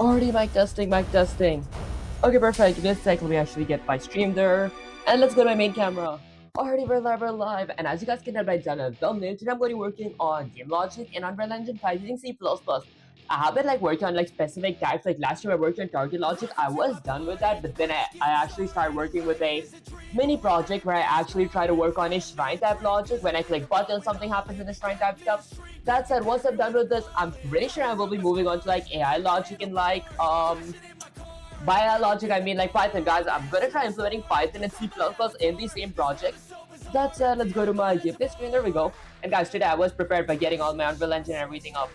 Already mic testing, mic testing. Okay, perfect. Give me a sec. Let me actually get my stream there. And let's go to my main camera. Already we're live. And as you guys can tell by the thumbnail, today I'm going to be working on game logic and Unreal Engine 5 using C++. I have been working on specific types. Last year I worked on target logic. I was done with that, but then I actually started working with a mini project where I actually try to work on a shrine type logic. When I click button, something happens in the shrine type stuff. That said, once I'm done with this, I'm pretty sure I will be moving on to AI logic and by logic I mean Python. Guys, I'm gonna try implementing Python and C++ in the same project. That said, let's go to my gameplay screen. There we go. And guys, today I was prepared by getting all my Unreal Engine and everything up.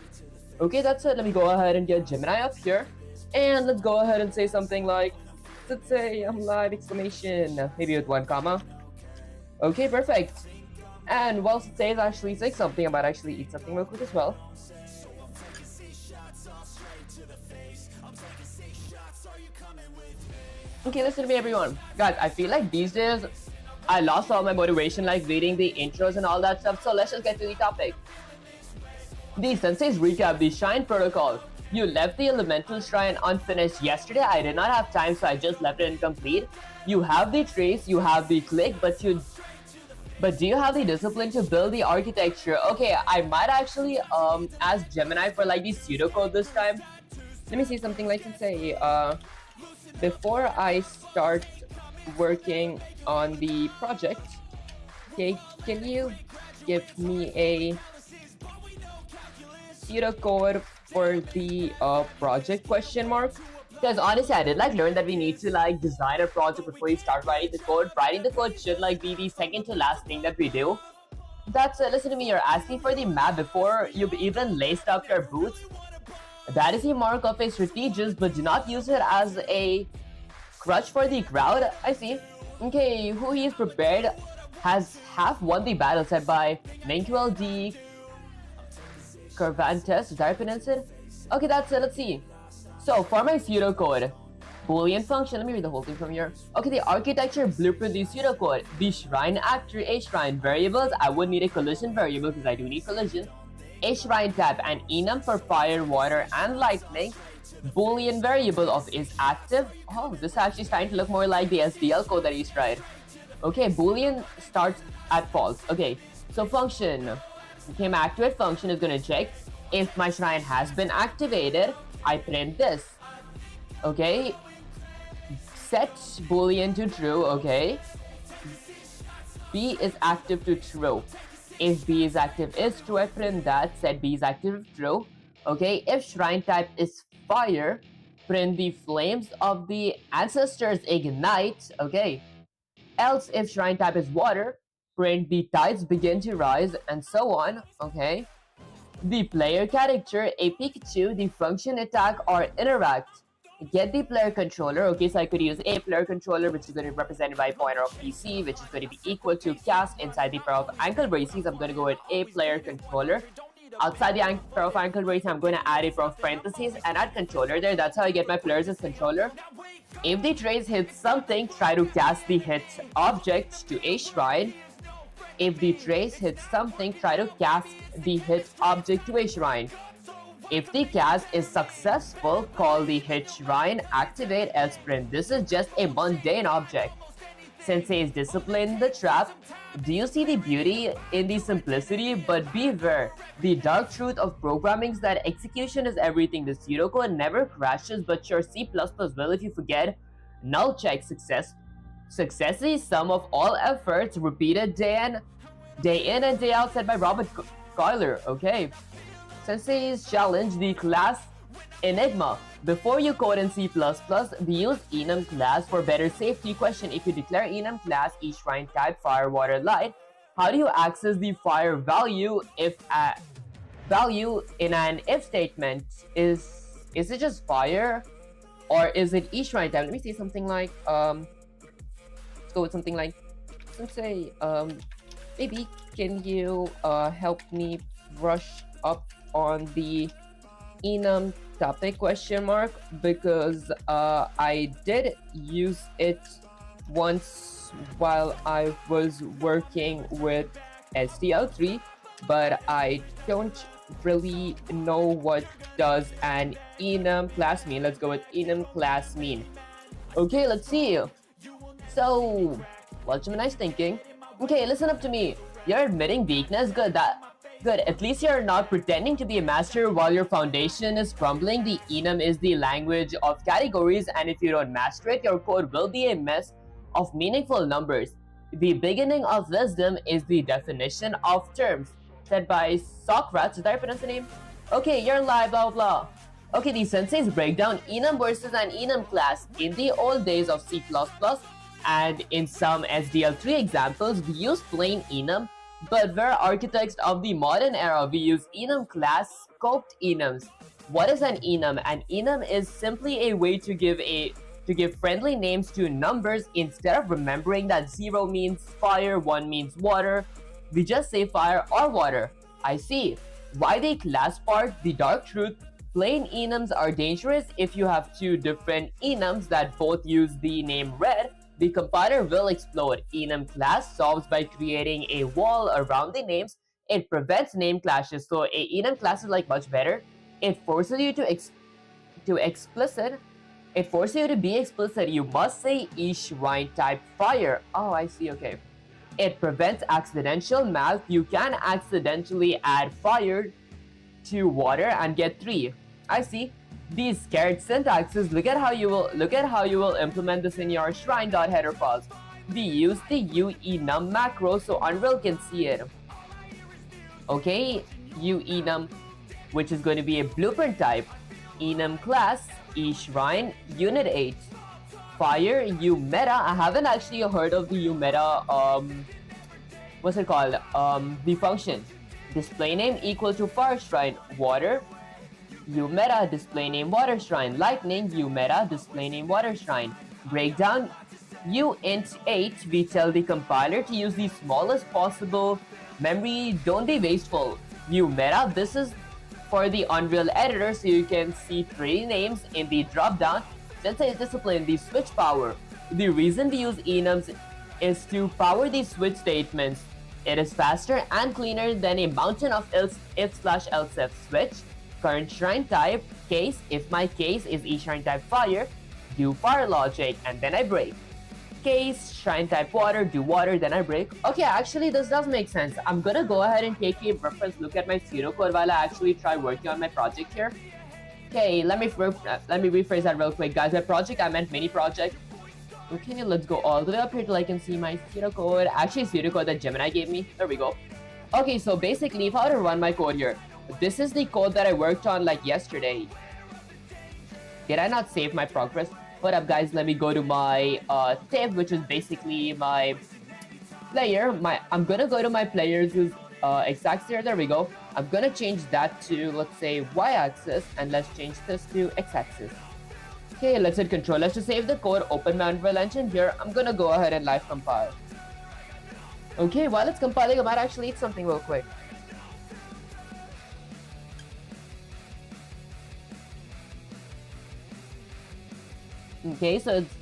Okay, that's it. Let me go ahead and get Gemini up here. And let's go ahead and say something let's say I'm live exclamation, maybe with 1 comma. Okay, perfect. And whilst it says actually say something, I might actually eat something real quick as well. Okay, listen to me everyone. Guys, I feel like these days I lost all my motivation reading the intros and all that stuff, so let's just get to the topic. The Sensei's recap, the Shrine Protocol. You left the Elemental Shrine unfinished yesterday. I did not have time, so I just left it incomplete. You have the trace, you have the click, but do you have the discipline to build the architecture? Okay, I might actually ask Gemini for the pseudocode this time. Let me see something let's say before I start working on the project, okay, can you give me a pseudocode for the project question mark? Because honestly, I did learn that we need to design a project before you start writing the code. Writing the code should be the second to last thing that we do. That's listen to me, you're asking for the map before you've even laced up your boots. That is a mark of a strategist, but do not use it as a crutch for the crowd. I see. Okay, who he is prepared has half won the battle set by Minquel D. Cervantes. Did I pronounce it? Okay, that's it. Let's see. So for my pseudocode, Boolean function, let me read the whole thing from here. Okay, the architecture blueprint, the pseudocode, the shrine actor, a shrine variables. I would need a collision variable because I do need collision. A shrine type and enum for fire, water, and lightning. Boolean variable of is active. Oh, this is actually starting to look more like the SDL code that he's tried. Okay, Boolean starts at false. Okay, so function. Okay, my activate function is gonna check if my shrine has been activated. I print this. Okay, set Boolean to true. Okay, B is active to true. If B is active is true, I print that. Set B is active true. Okay, if shrine type is fire, print the flames of the ancestors ignite. Okay, else if shrine type is water, print the tides begin to rise, and so on. Okay, the player character, a Pikachu, the function attack or interact. Get the player controller. Okay, so I could use a player controller, which is going to be represented by a pointer of PC, which is going to be equal to cast inside the pair of ankle braces. I'm going to go with a player controller. Outside the pair of ankle braces, I'm going to add a pair of parentheses and add controller there. That's how I get my players as controller. If the trace hits something, try to cast the hit object to a shrine. If the trace hits something, try to cast the hit object to a shrine. If the cast is successful, call the hit shrine, activate, else print. This is just a mundane object. Sensei is disciplined the trap. Do you see the beauty in the simplicity? But beware, the dark truth of programming is that execution is everything. The pseudocode never crashes, but your C++ will if you forget. Null check success. Success is sum of all efforts repeated day in and day out, said by Robert Coiler. Okay. Sensei's challenge, the class Enigma. Before you code in C++, we use enum class for better safety. Question: if you declare enum class each shrine type fire, water, light, how do you access the fire value if value in an if statement? Is it just fire or is it each shrine type? Let me say something let's go with something let's say maybe can you help me brush up on the enum topic question mark, because I did use it once while I was working with STL3, but I don't really know what does an enum class mean. Let's go with enum class mean. Okay, let's see. So, well, Gemini's thinking. Okay, listen up to me. You're admitting weakness. Good. At least you're not pretending to be a master while your foundation is crumbling. The enum is the language of categories, and if you don't master it, your code will be a mess of meaningful numbers. The beginning of wisdom is the definition of terms, said by Socrates. Did I pronounce the name? Okay, you're live, blah blah. Okay, the senseis break down enum versus an enum class. In the old days of C++, and in some SDL3 examples, we use plain enum, but we're architects of the modern era. We use enum class scoped enums. What is an enum? An enum is simply a way to give friendly names to numbers instead of remembering that 0 means fire, 1 means water. We just say fire or water. I see. Why the class part? The dark truth. Plain enums are dangerous. If you have two different enums that both use the name red, the compiler will explode. Enum class solves by creating a wall around the names. It prevents name clashes. So a enum class is like much better. It forces you It forces you to be explicit. You must say eShrine type fire. Oh, I see. Okay. It prevents accidental math. You can accidentally add fire to water and get 3. I see. These scared syntaxes. Look at how you will implement this in your shrine.header files. We use the uenum macro so Unreal can see it. Okay, uenum, which is going to be a blueprint type. Enum class, eShrine, unit 8. Fire, umeta. I haven't actually heard of the umeta, what's it called? The function. Display name equal to fire shrine. Water, umeta, display name water shrine. Lightning, umeta, display name water shrine. Breakdown, uint8. We tell the compiler to use the smallest possible memory. Don't be wasteful. Umeta, this is for the Unreal editor, so you can see 3 names in the drop-down. Sensei discipline, the switch power. The reason we use enums is to power these switch statements. It is faster and cleaner than a mountain of if/else switch. Current shrine type, case, if my case is eShrine type fire, do fire logic, and then I break. Case, shrine type water, do water, then I break. Okay, actually this does make sense. I'm gonna go ahead and take a reference look at my pseudocode while I actually try working on my project here. Okay, let me rephrase that real quick, guys. By project, I meant mini project. Okay, let's go all the way up here till I can see my pseudocode. Actually, pseudocode that Gemini gave me. There we go. Okay, so basically, if I were to run my code here, this is the code that I worked on like yesterday. Did I not save my progress? Hold up, guys. Let me go to my tab, which is basically my player. I'm gonna go to my player's x-axis here. There we go. I'm gonna change that to, let's say, y-axis, and let's change this to x-axis. Okay, let's hit control. Let's just save the code. Open my Unreal Engine here. I'm gonna go ahead and live compile. Okay, while it's compiling, I might actually eat something real quick. Okay, so it's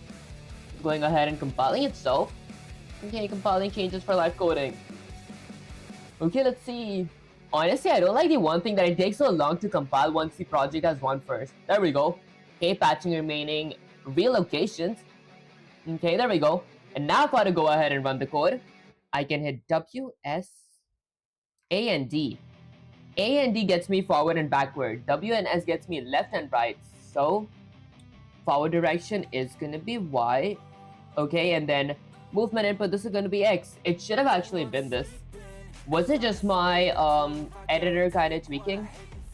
going ahead and compiling itself. Okay, compiling changes for live coding. Okay, let's see. Honestly, I don't like the one thing that it takes so long to compile once the project has run first. There we go. Okay, patching remaining relocations. Okay, there we go. And now if I were to go ahead and run the code, I can hit W, S, A, and D. A and D gets me forward and backward. W and S gets me left and right. So forward direction is gonna be Y. Okay, and then movement input, this is gonna be X. It should have actually been this. Was it just my editor kind of tweaking?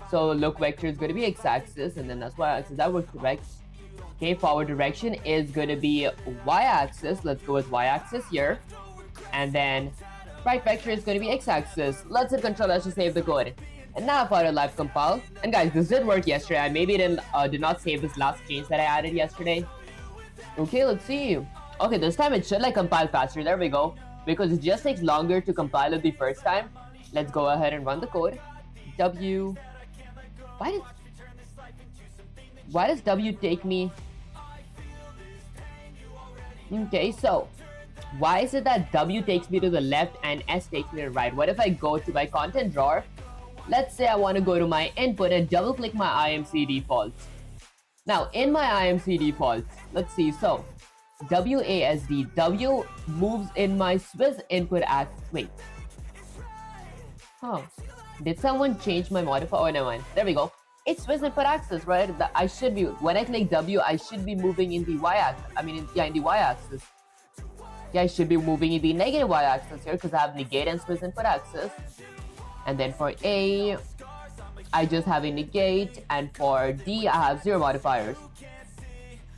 So look vector is gonna be x-axis, and then that's y-axis. That was correct. Okay, forward direction is gonna be y-axis. Let's go with y-axis here. And then right vector is gonna be x-axis. Let's hit control, let's just save the code. And now if I were to live compile, and guys, this did work yesterday. I maybe did not save this last change that I added yesterday. Okay, let's see. Okay, this time it should like compile faster. There we go. Because it just takes longer to compile it the first time. Let's go ahead and run the code. W. Why does W take me? Okay, so why is it that W takes me to the left and S takes me to the right? What if I go to my content drawer let's say I want to go to my input and double click my IMC defaults. Now in my IMC defaults, let's see, so WASD, W moves in my Swiss input axis. Wait. Huh. Did someone change my modifier? Oh, never mind. There we go. It's Swiss input axis, right? I should be, when I click W, I should be moving in the Y axis. In the Y axis. Yeah, I should be moving in the negative Y axis here because I have negate and Swiss input axis. And then for A, I just have a negate, and for D, I have 0 modifiers.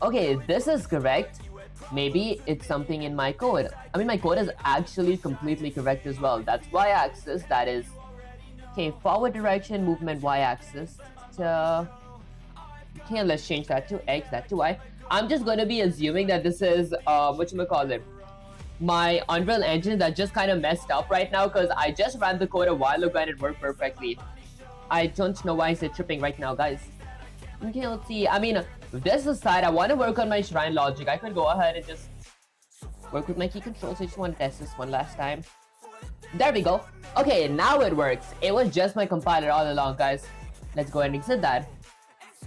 Okay, this is correct. Maybe it's something in my code. My code is actually completely correct as well. That's Y-axis, that is... Okay, forward direction, movement, Y-axis. Okay, let's change that to X, that to Y. I'm just going to be assuming that this is, my Unreal Engine that just kind of messed up right now because I just ran the code a while ago and it worked perfectly. I don't know why it's tripping right now, guys. Okay, let's see. This aside, I want to work on my shrine logic. I could go ahead and just work with my key controls. I just want to test this one last time. There we go. Okay, now it works. It was just my compiler all along, guys. Let's go ahead and exit that.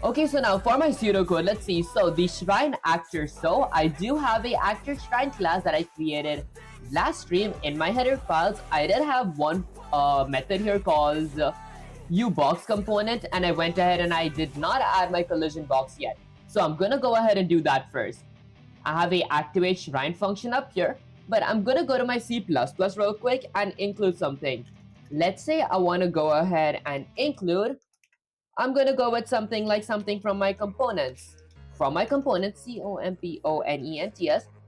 Okay, so now for my pseudocode, let's see. So the shrine actor. So I do have a actor shrine class that I created last stream in my header files. I did have one method here called uBox component, and I went ahead and I did not add my collision box yet. So I'm gonna go ahead and do that first. I have a activate shrine function up here, but I'm gonna go to my C++ real quick and include something. Let's say I want to go ahead and include, I'm gonna go with something from my components. From my components, components,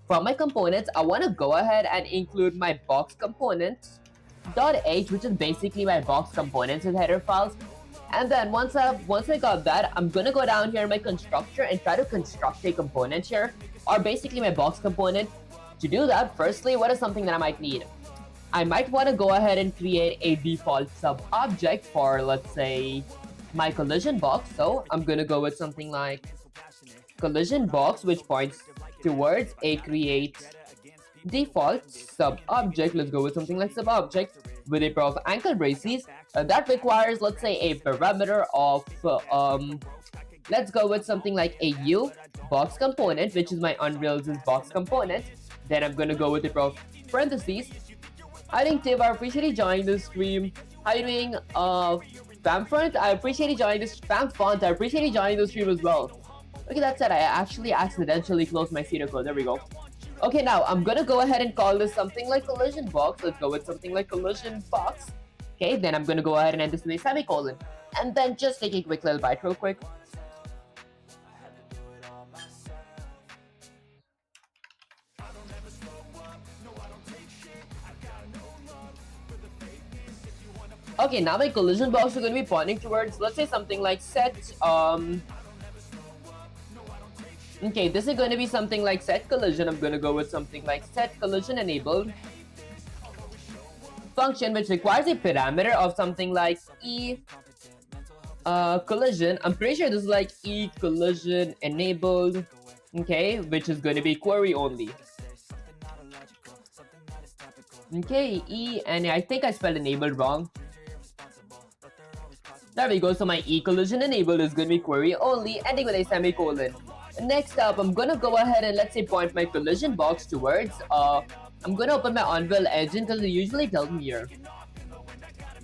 from my components, I want to go ahead and include my box components .h, which is basically my box components and header files. And then once I got that, I'm gonna go down here in my constructor and try to construct a component here, or basically my box component. To do that, firstly, what is something that I might need? I might want to go ahead and create a default sub-object for, let's say, my collision box. So I'm gonna go with something like collision box, which points towards a create default sub-object. Let's go with something like sub-object with a pair of ankle braces. That requires, let's say, a parameter of, let's go with something like a U box component, which is my Unreal's box component. Then I'm gonna go with a pair of parentheses. I think Tiv, I appreciate you joining the stream. How you doing? Spamfront, I appreciate you joining this. Spamfont, I appreciate you joining the stream as well. Okay, that's it. I actually accidentally closed my pseudocode. There we go. Okay, now I'm gonna go ahead and call this something like collision box. Let's go with something like collision box. Okay, then I'm gonna go ahead and end this with a semicolon. And then just take a quick little bite real quick. Okay, now my collision box is gonna be pointing towards, let's say, something like set, okay, this is going to be something like set collision. I'm going to go with something like set collision enabled function, which requires a parameter of something like e collision. I'm pretty sure this is like e collision enabled, okay, which is going to be query only. Okay, e, and I think I spelled enabled wrong. There we go. So my e collision enabled is going to be query only, ending with a semicolon. Next up, I'm gonna go ahead and, let's say, point my collision box towards, I'm gonna open my Unreal Engine because it usually tells me here.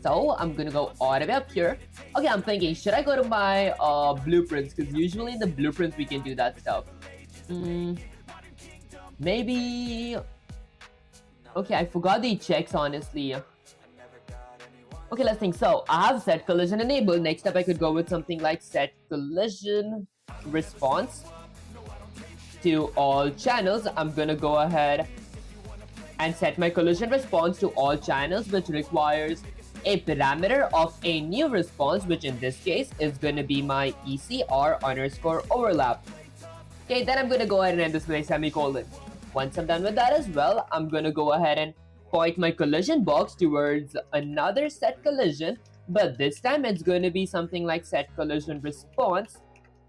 So I'm gonna go all the way up here. Okay, I'm thinking, should I go to my blueprints? Because usually in the blueprints we can do that stuff. Maybe... Okay, I forgot the checks, honestly. Okay, let's think. So I have set collision enabled. Next up, I could go with something like set collision response to all channels. I'm gonna go ahead and set my collision response to all channels, which requires a parameter of a new response, which in this case is gonna be my ECR underscore overlap. Okay, then I'm gonna go ahead and end this with a semicolon. Once I'm done with that as well, I'm gonna go ahead and point my collision box towards another set collision, but this time it's going to be something like set collision response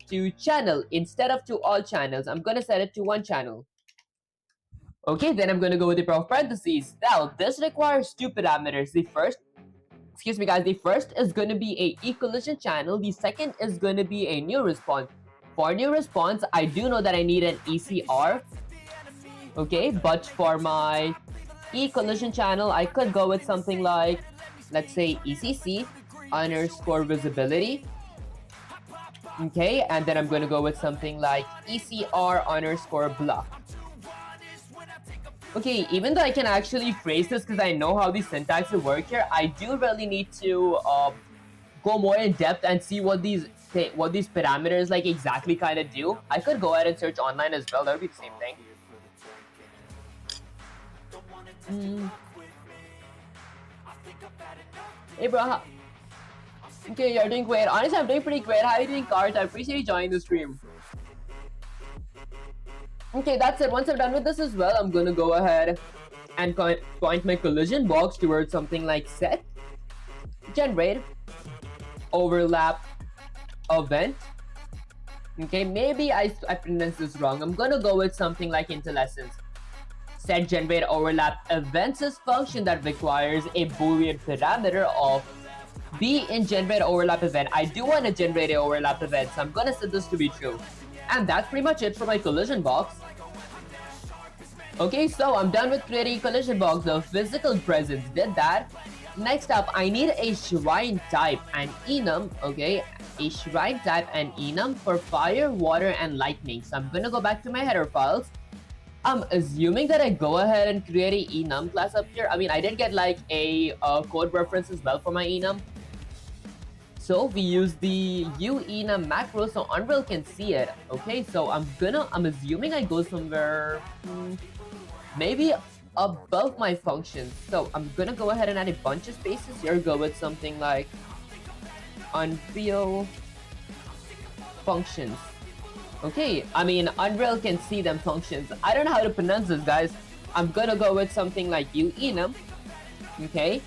to channel instead of to all channels. I'm going to set it to one channel. Okay, then I'm going to go with the pair of parentheses. Now, this requires two parameters. The first excuse me guys, the first is going to be a e-collision channel, the second is going to be a new response. For new response, I do know that I need an ECR, okay, but for my e-collision channel, I could go with something like, let's say ECC underscore visibility, okay, and then I'm going to go with something like ECR underscore block. Okay, even though I can actually phrase this because I know how the syntax will work here, I do really need to go more in depth and see what these parameters like exactly kind of do. I could go ahead and search online as well. That would be the same thing. Hey bro, okay, you're doing great. Honestly, I'm doing pretty great. How are you doing, Cars? I appreciate you joining the stream. Okay, that's it. Once I'm done with this as well, I'm gonna go ahead and point my collision box towards something like set generate overlap event. Okay, maybe I pronounced this wrong. I'm gonna go with something like IntelliSense. Set generate overlap events is function that requires a boolean parameter of be in generate overlap event. I do want to generate an overlap event, so I'm gonna set this to be true. And that's pretty much it for my collision box. Okay, so I'm done with creating a collision box. The physical presence did that. Next up, I need a shrine type and enum, okay? A shrine type and enum for fire, water, and lightning. So I'm gonna go back to my header files. I'm assuming that I go ahead and create a enum class up here. I mean, I did get like a code reference as well for my enum. So we use the uenum macro so Unreal can see it. Okay, so I'm assuming I go somewhere maybe above my functions. So I'm gonna go ahead and add a bunch of spaces here. Go with something like Unreal functions. Okay, I mean Unreal can see them functions. I don't know how to pronounce this, guys. I'm gonna go with something like uenum. Okay.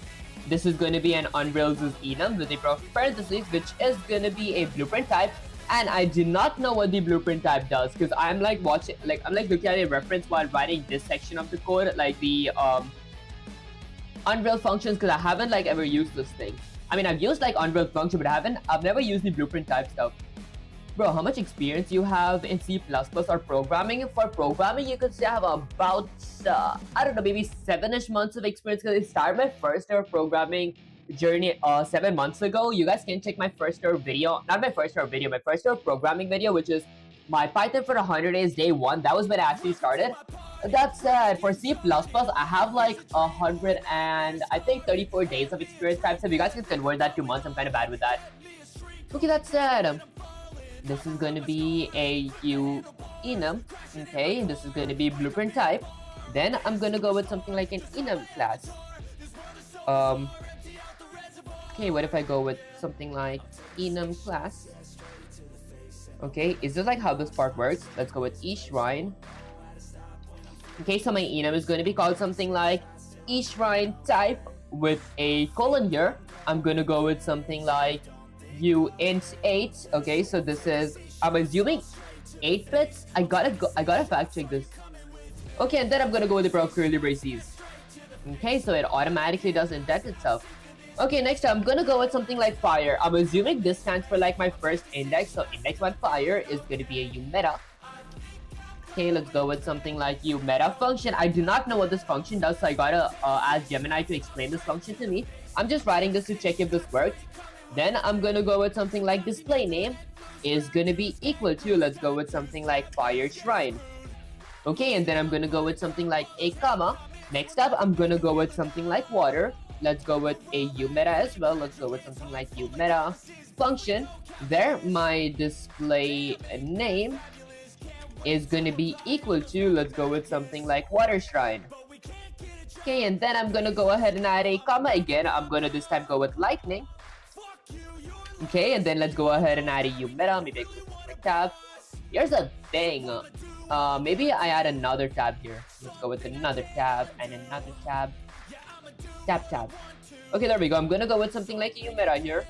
This is going to be an Unreal's enum with a parentheses, which is going to be a blueprint type. And I do not know what the blueprint type does because I'm like watching, like I'm like looking at a reference while writing this section of the code, like the Unreal functions, because I haven't like ever used this thing. I mean, I've used like Unreal function, but I've never used the blueprint type stuff. Bro, how much experience you have in C++ or programming? For programming, you could say I have about, I don't know, maybe 7-ish months of experience because I started my first ever programming journey 7 months ago. You guys can check my first ever video, not my first ever video, my first ever programming video, which is my Python for 100 days day 1. That was when I actually started. That said, for C++, I have like 100 and I think 34 days of experience types. So if you guys can convert that to months, I'm kind of bad with that. Okay, that said, this is going to be a uenum, okay, this is going to be blueprint type. Then I'm going to go with something like an enum class. Okay, what if I go with something like enum class? Okay, is this like how this part works? Let's go with eShrine. Okay, so my enum is going to be called something like eShrine type with a colon here. I'm going to go with something like uint8. Okay, so this is, I'm assuming 8 bits. I gotta fact check this. Okay, and then I'm gonna go with the curly braces. Okay, so it automatically does indent itself. Okay, next I'm gonna go with something like fire. I'm assuming this stands for like my first index, so index1 fire is gonna be a umeta. Okay, let's go with something like umeta function. I do not know what this function does, so I gotta ask Gemini to explain this function to me. I'm just writing this to check if this works. Then I'm gonna go with something like display name is gonna be equal to, let's go with something like fire shrine. Okay, and then I'm gonna go with something like a comma. Next up, I'm gonna go with something like water. Let's go with a umeta as well. Let's go with something like umeta function. There, my display name is gonna be equal to, let's go with something like water shrine. Okay, and then I'm gonna go ahead and add a comma again. I'm gonna this time go with lightning. Okay, and then let's go ahead and add a umeta, maybe a quick tab. Here's the thing. Maybe I add another tab here. Let's go with another tab and another tab. Tab. Okay, there we go. I'm gonna go with something like a umeta here.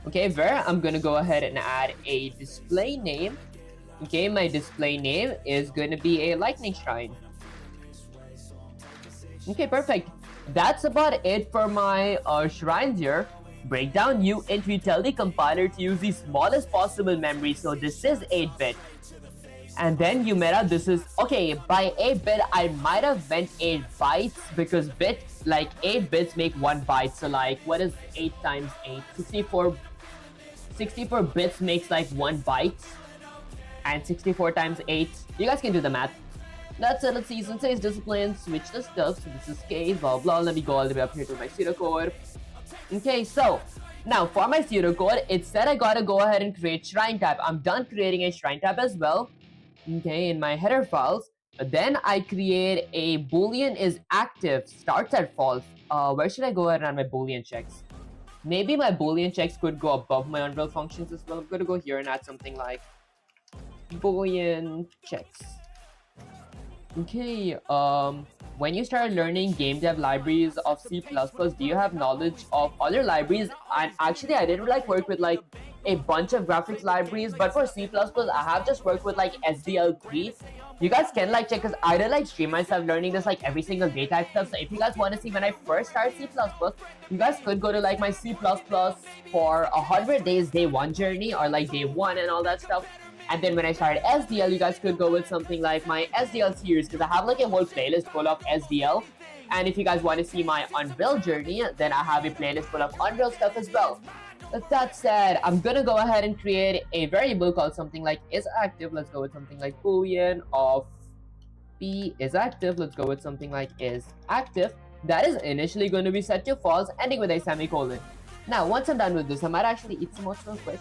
Okay, where I'm gonna go ahead and add a display name. Okay, my display name is gonna be a lightning shrine. Okay, perfect. That's about it for my shrines here. Breakdown U int, we tell the compiler to use the smallest possible memory, so this is 8-bit. And then Umera, this is, okay, by 8-bit, I might have meant 8 bytes because bit, like 8 bits make 1 byte. So like, what is 8 times 8? 64 bits makes like 1 byte. And 64 times 8, you guys can do the math. That's it, let's see, Sensei's discipline, switch the stuff, so this is case, blah blah, let me go all the way up here to my pseudocode. Okay, so, now for my pseudocode, it said I gotta go ahead and create shrine tab. I'm done creating a shrine tab as well. Okay, in my header files. Then I create a boolean is active, starts at false. Where should I go ahead and add my boolean checks? Maybe my boolean checks could go above my Unreal functions as well. I'm gonna go here and add something like boolean checks. Okay, when you start learning game dev libraries of C++, do you have knowledge of other libraries? And actually, I didn't like work with like a bunch of graphics libraries, but for C++, I have just worked with like SDL3. You guys can like check, because I did like stream myself learning this like every single day type stuff. So if you guys want to see when I first started C++, you guys could go to like my C++ for 100 days day one journey, or like day one and all that stuff. And then when I started SDL, you guys could go with something like my SDL series, because I have like a whole playlist full of SDL. And if you guys want to see my Unreal journey, then I have a playlist full of Unreal stuff as well. With that said, I'm gonna go ahead and create a variable called something like isActive. Let's go with something like boolean of p is active. Let's go with something like isActive. That is initially going to be set to false, ending with a semicolon. Now, once I'm done with this, I might actually eat some oats real quick.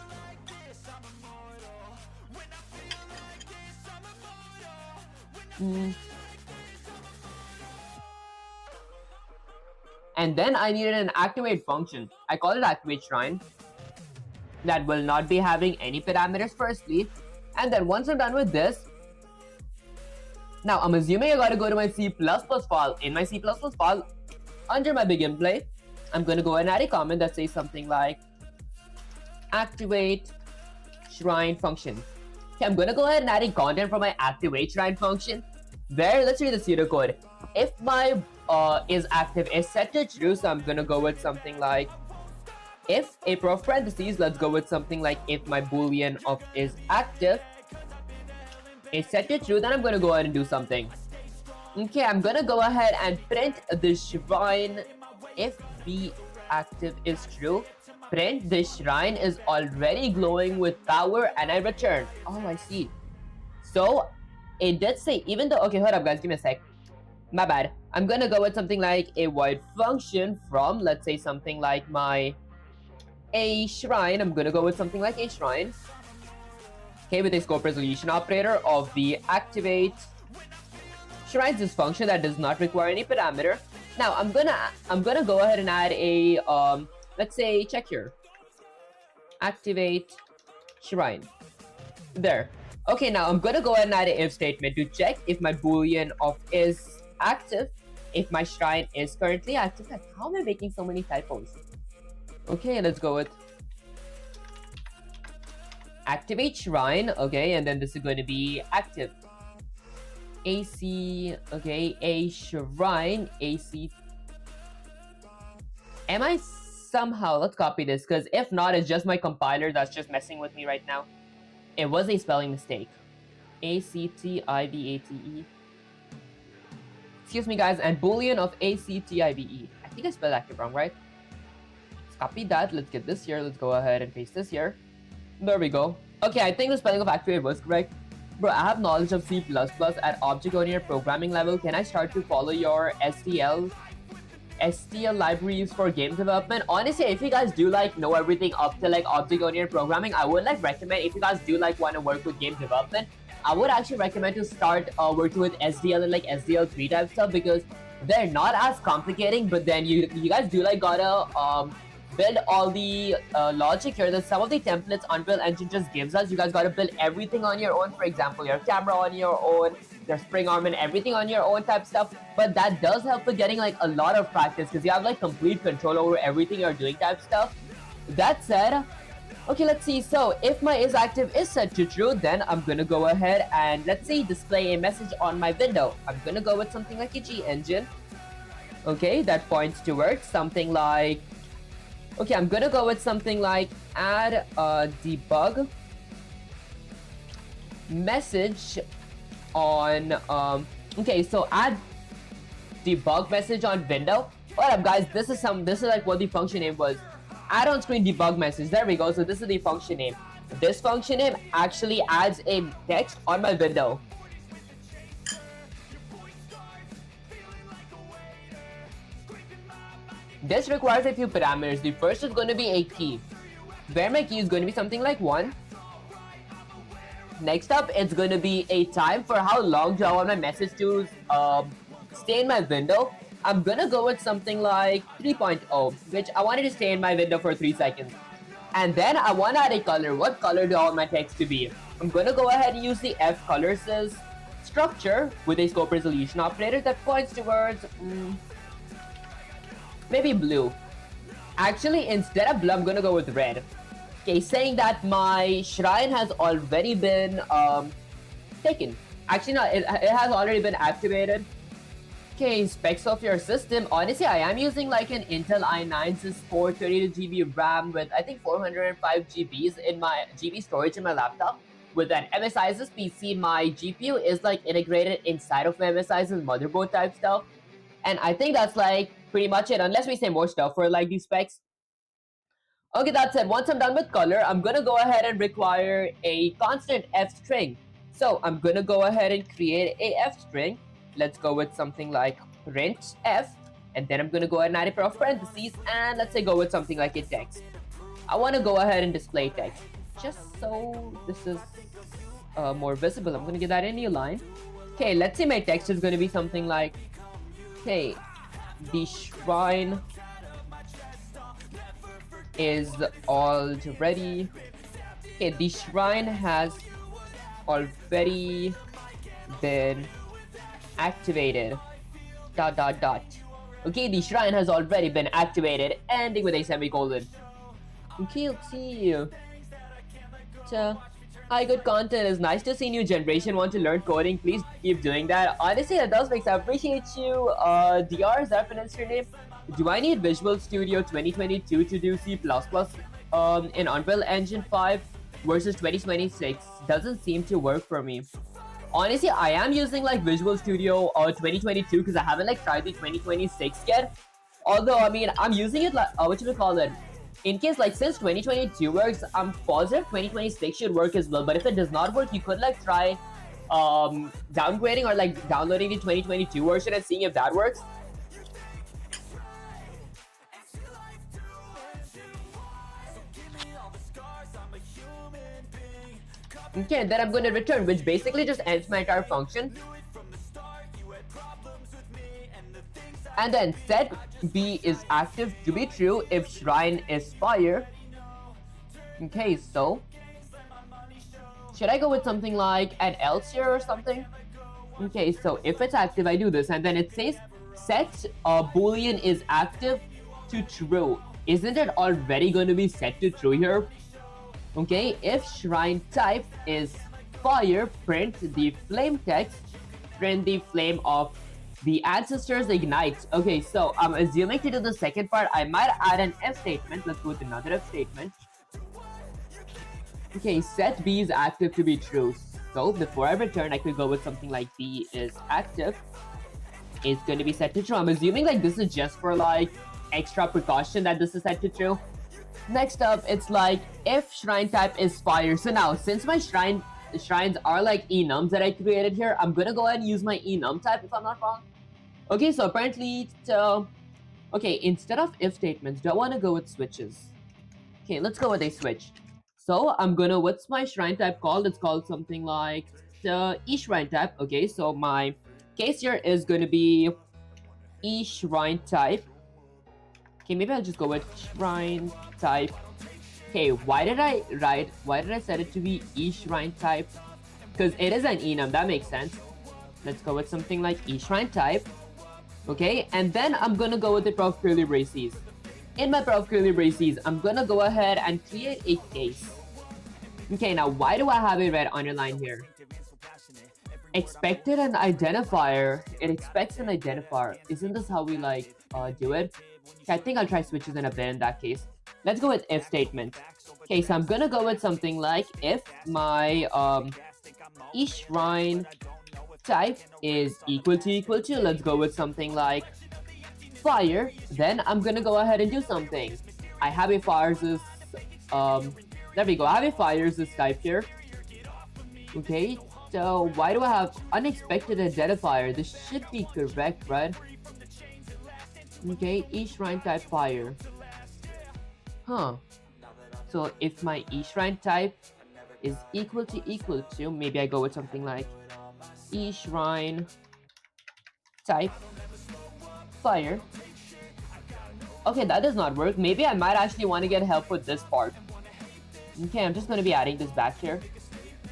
And then I needed an activate function. I call it activate shrine. That will not be having any parameters firstly. And then once I'm done with this, now I'm assuming I gotta go to my C++ file. In my C++ file, under my begin play, I'm gonna go ahead and add a comment that says something like activate shrine function. Okay, I'm gonna go ahead and add a content for my activate shrine function. Where, let's read the pseudocode. If my is active is set to true, so I'm gonna go with something like if a prof parentheses, let's go with something like if my boolean of is active is set to true, then I'm gonna go ahead and do something. Okay, I'm gonna go ahead and print the shrine if be active is true. Print the shrine is already glowing with power, and I return. Oh, I see. So it did say, even though, okay, hold up guys, give me a sec. My bad. I'm gonna go with something like a void function from, let's say something like my a shrine. I'm gonna go with something like a shrine. Okay, with a scope resolution operator of the activate shrines is function that does not require any parameter. Now I'm gonna go ahead and add a let's say check here. Activate shrine. There. Okay, now I'm gonna go ahead and add an if statement to check if my boolean of is active, if my shrine is currently active. How am I making so many typos? Okay, let's go with activate shrine. Okay, and then this is going to be active. AC, okay, a shrine, AC. Am I somehow, let's copy this, because if not, it's just my compiler that's just messing with me right now. It was a spelling mistake. ACTIVATE. Excuse me guys, and boolean of ACTIVE. I think I spelled active wrong, right? Let's copy that, let's get this here, let's go ahead and paste this here. There we go. Okay, I think the spelling of activate was correct. Bro, I have knowledge of C++ at object-oriented programming level. Can I start to follow your STL libraries for game development? Honestly, if you guys do like know everything up to like object-oriented programming, I would like recommend, if you guys do like want to work with game development, I would actually recommend to start working with SDL and like SDL3 type stuff, because they're not as complicating, but then you guys do like gotta build all the logic here that some of the templates Unreal Engine just gives us. You guys gotta build everything on your own. For example, your camera on your own, your spring arm and everything on your own type stuff. But that does help with getting like a lot of practice, because you have like complete control over everything you're doing type stuff. That said, okay, let's see. So if my is active is set to true, then I'm gonna go ahead and let's say display a message on my window. I'm gonna go with something like a G engine. Okay, that points towards something like, okay, I'm gonna go with something like add a debug message on, okay, so add debug message on window. What up, guys? This is like what the function name was. Add on screen debug message. There we go. So this is the function name. This function name actually adds a text on my window. This requires a few parameters. The first is going to be a key, where my key is going to be something like 1. Next up, it's going to be a time for how long do I want my message to stay in my window. I'm gonna go with something like 3.0, which I wanted to stay in my window for 3 seconds. And then I want to add a color. What color do I want my text to be? I'm gonna go ahead and use the F colors structure with a scope resolution operator that points towards maybe blue. Actually, instead of blue, I'm gonna go with red. Okay, saying that my shrine has already been taken. Actually, no, it has already been activated. Okay, specs of your system. Honestly, I am using like an Intel i9 432 GB RAM with I think 405 GBs in my GB storage in my laptop. With an MSI's PC, my GPU is like integrated inside of my MSI's motherboard type stuff. And I think that's like pretty much it, unless we say more stuff for like these specs. Okay, that's it. Once I'm done with color, I'm gonna go ahead and require a constant F string. So I'm gonna go ahead and create a F string. Let's go with something like print F, and then I'm gonna go ahead and add a pair of parentheses, and let's say go with something like a text. I want to go ahead and display text, just so this is more visible. I'm gonna give that a new line. Okay, let's say my text is gonna be something like, okay, the shrine is already, okay, the shrine has already been activated, ... Okay, the shrine has already been activated, ending with a semicolon. Okay, let's see. Hi, good content. It's nice to see new generation want to learn coding. Please keep doing that. Honestly, that does make sense. I appreciate you. DR, is that pronounced your name? Do I need Visual Studio 2022 to do C++ in Unreal Engine 5 versus 2026? Doesn't seem to work for me. Honestly, I am using like Visual Studio 2022 because I haven't like tried the 2026 yet. Although, I mean, I'm using it like, what should we call it? In case like since 2022 works, I'm positive 2026 should work as well. But if it does not work, you could like try downgrading or like downloading the 2022 version and seeing if that works. Okay, and then I'm going to return, which basically just ends my entire function. And then set B is active to be true if shrine is fire. Okay, so should I go with something like an else here or something? Okay, so if it's active, I do this, and then it says set boolean is active to true. Isn't it already going to be set to true here? Okay, if shrine type is fire, print the flame text, print the flame of the ancestors ignites. Okay, so I'm assuming to do the second part, I might add an if statement. Let's go with another if statement. Okay, set B is active to be true. So before I return, I could go with something like B is active. It's going to be set to true. I'm assuming like this is just for like extra precaution that this is set to true. Next up, it's like if shrine type is fire. So now, since my shrines are like enums that I created here, I'm gonna go ahead and use my enum type if I'm not wrong. Okay, so apparently, okay, instead of if statements, do I want to go with switches? Okay, let's go with a switch. So I'm gonna, what's my shrine type called? It's called something like e shrine type. Okay, so my case here is gonna be e shrine type. Okay, maybe I'll just go with shrine type. Okay, why did I set it to be e shrine type? Because it is an enum, that makes sense. Let's go with something like e shrine type. Okay, and then I'm gonna go with the pair of curly braces. In my pair of curly braces, I'm gonna go ahead and create a case. Okay, now why do I have a red underline here? Expected an identifier. It expects an identifier. Isn't this how we like do it? Okay, I think I'll try switches in a bit in that case. Let's go with if statement. Okay, so I'm gonna go with something like if my shrine type is equal to, let's go with something like fire, then I'm gonna go ahead and do something. I have a fire's there we go. I have a fire's type here. Okay, so why do I have unexpected identifier? This should be correct, right? Okay, shrine type fire. Huh. So if my shrine type is equal to, maybe I go with something like shrine type fire. Okay, that does not work. Maybe I might actually want to get help with this part. Okay, I'm just going to be adding this back here.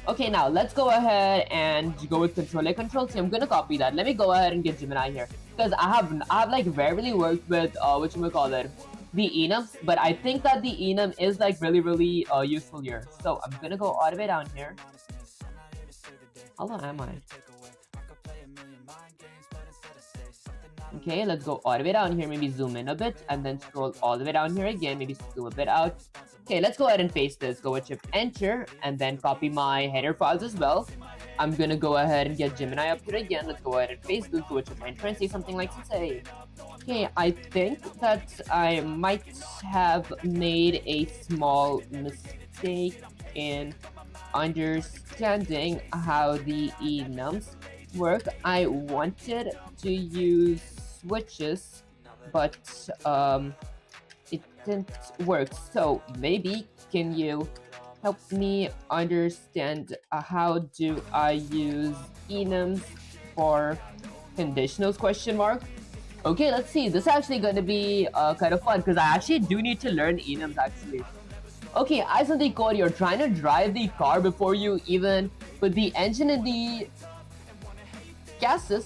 Okay, now let's go ahead and go with Control C. I'm going to copy that. Let me go ahead and get Gemini here. Because I have like rarely worked with, the enums. But I think that the enum is like really useful here. So I'm going to go all the way down here. How long am I? Okay, let's go all the way down here, maybe zoom in a bit, and then scroll all the way down here again, maybe zoom a bit out. Okay, let's go ahead and paste this. Go with Shift Enter, and then copy my header files as well. I'm gonna go ahead and get Gemini up here again. Let's go ahead and paste this. Go with Shift Enter and say something like say. Okay, I think that I might have made a small mistake in understanding how the enums work. I wanted to use switches, but it didn't work. So maybe can you help me understand how do I use enums for conditionals question mark? Okay, let's see. This is actually going to be kind of fun because I actually do need to learn enums actually. Okay, eyes on the code. You're trying to drive the car before you even put the engine in the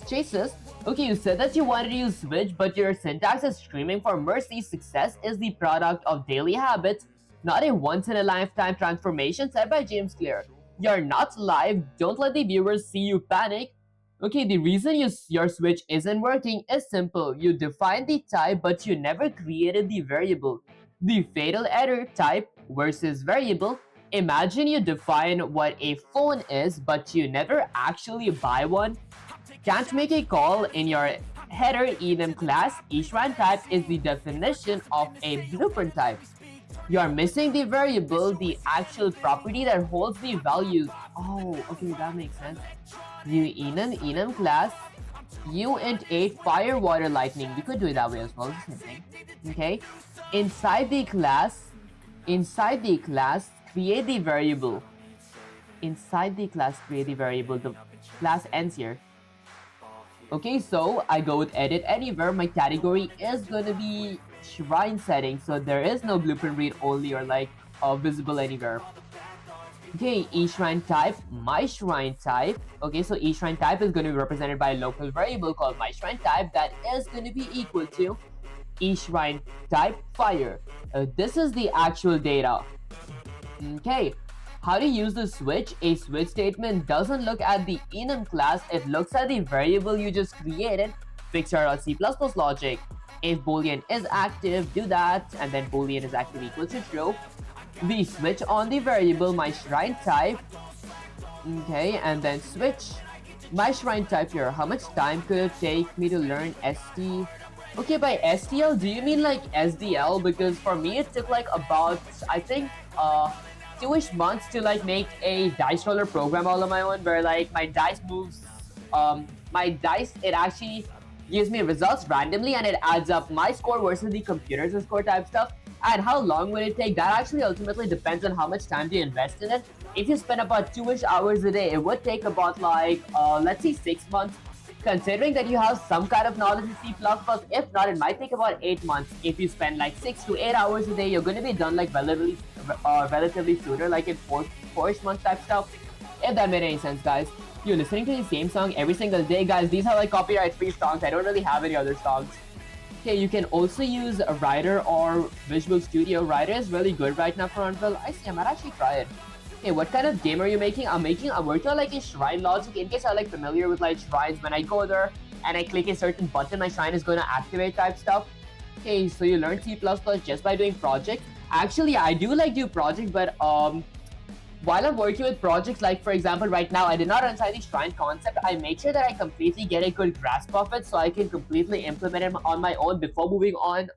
chases. Okay, you said that you wanted to use switch, but your syntax is screaming for mercy. Success is the product of daily habits, not a once-in-a-lifetime transformation, said by James Clear. You're not live. Don't let the viewers see you panic. Okay, the reason your switch isn't working is simple. You defined the type, but you never created the variable. The fatal error: type versus variable. Imagine you define what a phone is, but you never actually buy one. Can't make a call in your header enum class. Shrine type is the definition of a blueprint type. You are missing the variable, the actual property that holds the values. Oh, okay, that makes sense. New enum class, int 8 fire, water, lightning. We could do it that way as well. It's the same thing. Okay. Inside the class, create the variable. Inside the class, create the variable. The class ends here. Okay, so I go with edit anywhere. My category is gonna be shrine settings, so there is no blueprint read only or like visible anywhere. Okay, shrine type, my shrine type. Okay, so shrine type is going to be represented by a local variable called my shrine type that is going to be equal to shrine type fire. This is the actual data. Okay, how to use the switch? A switch statement doesn't look at the enum class, it looks at the variable you just created. Fix your C++ logic. If boolean is active, do that, and then boolean is active equal to true. We switch on the variable my shrine type. Okay, and then switch my shrine type here. How much time could it take me to learn ST? Okay, by STL, do you mean like SDL? Because for me, it took like about, I think, 2-ish months to like make a dice roller program all on my own, where like my dice moves, it actually gives me results randomly and it adds up my score versus the computer's score type stuff. And how long will it take? That actually ultimately depends on how much time do you invest in it. If you spend about 2-ish hours a day, it would take about like, let's say 6 months. Considering that you have some kind of knowledge in C++, if not, it might take about 8 months. If you spend like 6 to 8 hours a day, you're going to be done like relatively sooner, like in 4-ish months type stuff. If that made any sense, guys. You're listening to the same song every single day, guys. These are like copyright-free songs. I don't really have any other songs. Okay, you can also use a Writer or Visual Studio. Writer is really good right now for Unreal. I see, I might actually try it. Okay, what kind of game are you making? I'm working on like a shrine logic. In case you're like familiar with like shrines, when I go there and I click a certain button, my shrine is gonna activate type stuff. Okay, so you learn C++ just by doing projects. Actually, I do like do projects, but while I'm working with projects, like for example, right now, I did not understand the shrine concept. I make sure that I completely get a good grasp of it so I can completely implement it on my own before moving on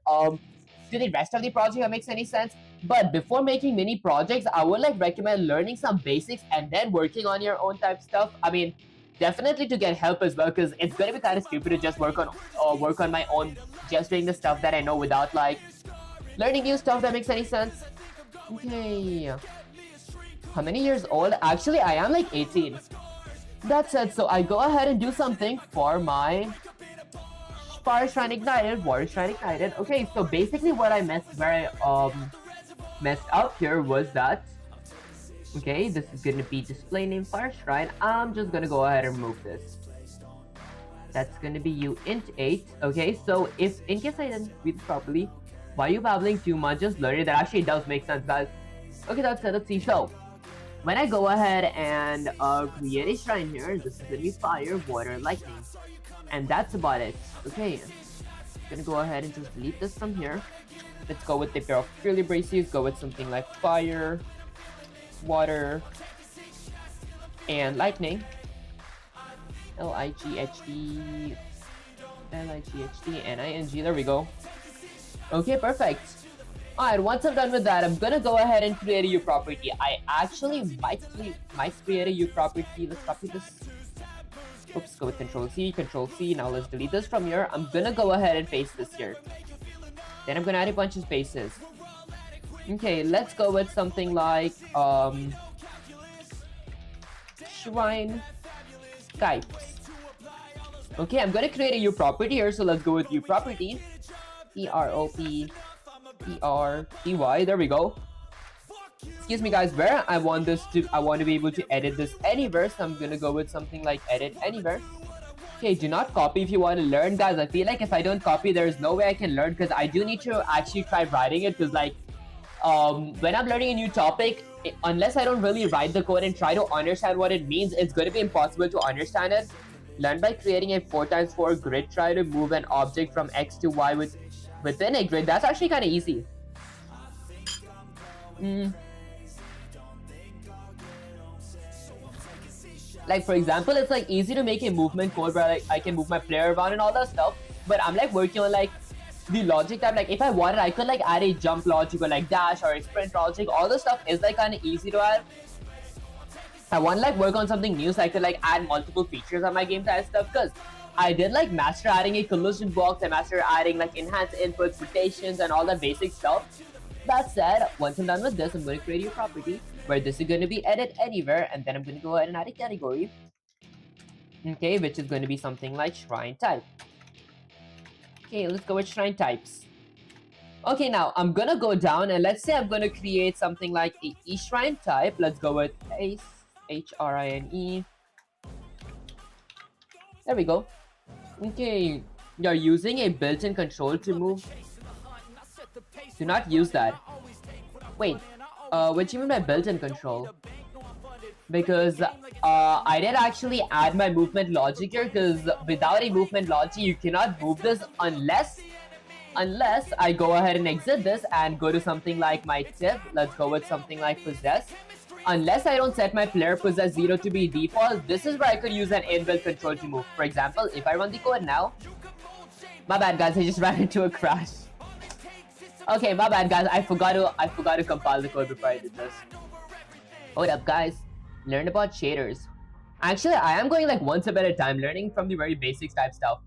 to the rest of the project, if that makes any sense. But before making mini projects, I would like recommend learning some basics and then working on your own type stuff. I mean, definitely to get help as well, because it's gonna be kind of stupid to just work on my own, just doing the stuff that I know without like learning new stuff. That makes any sense? Okay. How many years old? Actually, I am like 18. That said, so I go ahead and do something for my Fire Shrine Ignited, Water Shrine Ignited. Okay, so basically what I messed up here was that, okay, this is gonna be display name Fire Shrine. I'm just gonna go ahead and remove this. That's gonna be uint8. Okay, so if in case I didn't read this properly, why are you babbling too much? Just learn it. That actually does make sense, guys. Okay, that's it. Let's see. So when I go ahead and create a shrine here, this is gonna be fire, water, lightning, and that's about it. Okay, I'm gonna go ahead and just delete this from here. Let's go with the pair of curly braces. Go with something like fire, water, and lightning. Lighd, Lighd, there we go. Okay, perfect. Alright, once I'm done with that, I'm gonna go ahead and create a U property. I actually might create a U property. Let's copy this. Oops, go with Control C. Now let's delete this from here. I'm gonna go ahead and paste this here. Then I'm gonna add a bunch of spaces. Okay, let's go with something like shrine types. Okay, I'm gonna create a U property here, so let's go with U property. PROPERTY. There we go. Excuse me, guys. Where I want to be able to edit this anywhere, so I'm gonna go with something like edit anywhere. Okay, do not copy if you want to learn, guys. I feel like if I don't copy, there's no way I can learn, because I do need to actually try writing it, because like when I'm learning a new topic, unless I don't really write the code and try to understand what it means, it's going to be impossible to understand it. Learn by creating a 4x4 grid. Try to move an object from X to Y within a grid. That's actually kind of easy. Like for example, it's like easy to make a movement code where like I can move my player around and all that stuff, but I'm like working on like the logic type. Like if I wanted, I could like add a jump logic or like dash or a sprint logic. All the stuff is like kind of easy to add. I want to like work on something new, so I could like add multiple features on my game type stuff, because I did like master adding a collision box, I master adding like enhanced inputs, rotations, and all that basic stuff. That said, once I'm done with this, I'm going to create a property where this is going to be edit anywhere, and then I'm going to go ahead and add a category. Okay, which is going to be something like shrine type. Okay, let's go with shrine types. Okay, now I'm going to go down and let's say I'm going to create something like a shrine type. Let's go with HRINE. There we go. Okay, you're using a built-in control to move. Do not use that. Wait, what do you mean by built-in control? Because I did actually add my movement logic here, because without a movement logic, you cannot move this unless I go ahead and exit this and go to something like my tip. Let's go with something like possess. Unless I don't set my player possess 0 to be default, this is where I could use an inbuilt control to move. For example, if I run the code now, my bad guys, I just ran into a crash. Okay, my bad guys, I forgot to compile the code before I did this. Hold up guys, learn about shaders. Actually, I am going like one step at a time, learning from the very basics type stuff.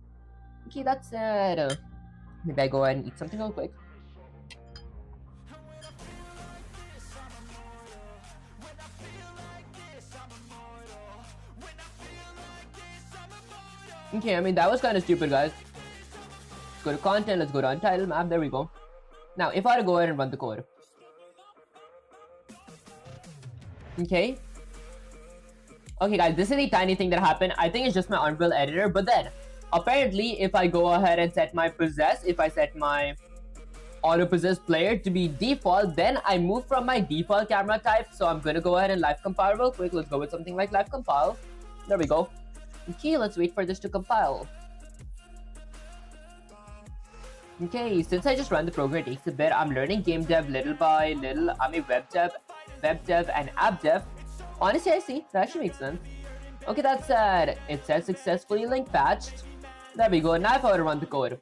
Okay, that's it. Maybe I go ahead and eat something real quick. Okay, I mean that was kind of stupid, guys. Let's go to content, let's go to untitled map, there we go. Now, if I were to go ahead and run the code. Okay. Okay, guys, this is a tiny thing that happened. I think it's just my Unreal editor, but then, apparently, if I go ahead and set my possess, if I set my auto possess player to be default, then I move from my default camera type. So I'm gonna go ahead and live compile real quick. Let's go with something like live compile. There we go. Okay, let's wait for this to compile. Okay, since I just run the program, it takes a bit. I'm learning game dev little by little. I mean web dev and app dev. Honestly, I see. That actually makes sense. Okay, that said, it says successfully link patched. There we go. Now if I were to run the code.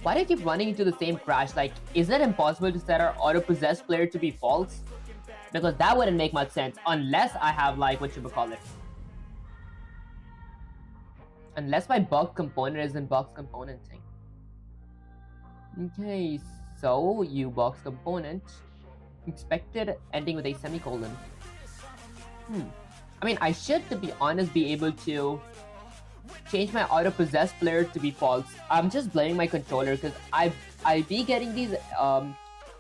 Why do I keep running into the same crash? Like, is it impossible to set our auto-possessed player to be false? Because that wouldn't make much sense unless I have, like, what you would call it. Unless my box component is in box componenting. Okay, so you box component expected ending with a semicolon. I mean, I should, to be honest, be able to change my auto-possessed player to be false. I'm just blaming my controller because I be getting these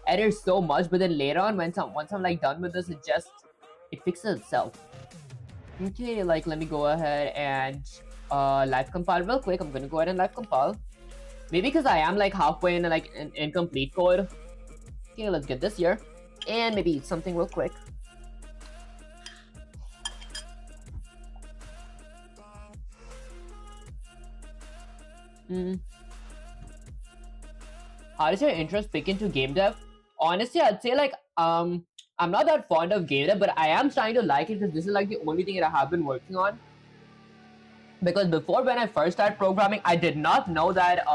errors so much, but then later on once I'm like done with this, it fixes itself. Okay, like let me go ahead and live compile real quick. I'm gonna go ahead and live compile. Maybe because I am like halfway in like an incomplete code. Okay, let's get this here. And maybe eat something real quick. How does your interest pick into game dev? Honestly, I'd say like I'm not that fond of game dev, but I am trying to like it because this is like the only thing that I have been working on. Because before, when I first started programming, I did not know that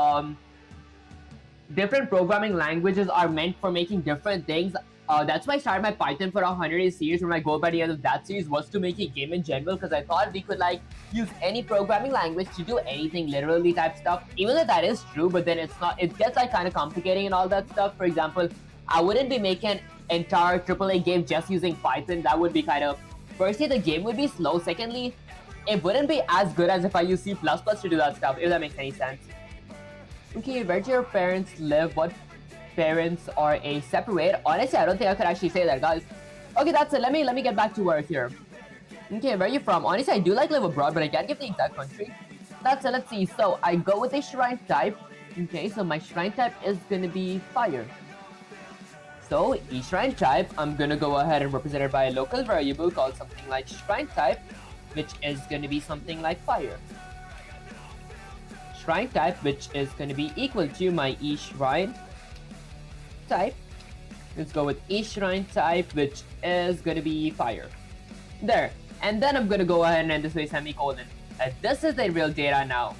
different programming languages are meant for making different things. That's why I started my Python for 100 Days series, where my goal by the end of that series was to make a game in general, because I thought we could like use any programming language to do anything literally type stuff. Even though that is true, but then it's not, it gets like kind of complicating and all that stuff. For example, I wouldn't be making an entire AAA game just using Python. That would be kind of, firstly, the game would be slow. Secondly, it wouldn't be as good as if I use C++ to do that stuff, if that makes any sense. Okay, where do your parents live? What parents are a separate? Honestly, I don't think I could actually say that, guys. Okay, that's it. Let me get back to work here. Okay, where are you from? Honestly, I do like live abroad, but I can't give the exact country. That's it. Let's see. So I go with a shrine type. Okay, so my shrine type is gonna be fire. So a shrine type, I'm gonna go ahead and represent it by a local variable called something like shrine type, which is gonna be something like fire. Shrine type, which is gonna be equal to my e-shrine type. Let's go with e-shrine type, which is gonna be fire. There. And then I'm gonna go ahead and end this with semicolon. This is the real data now.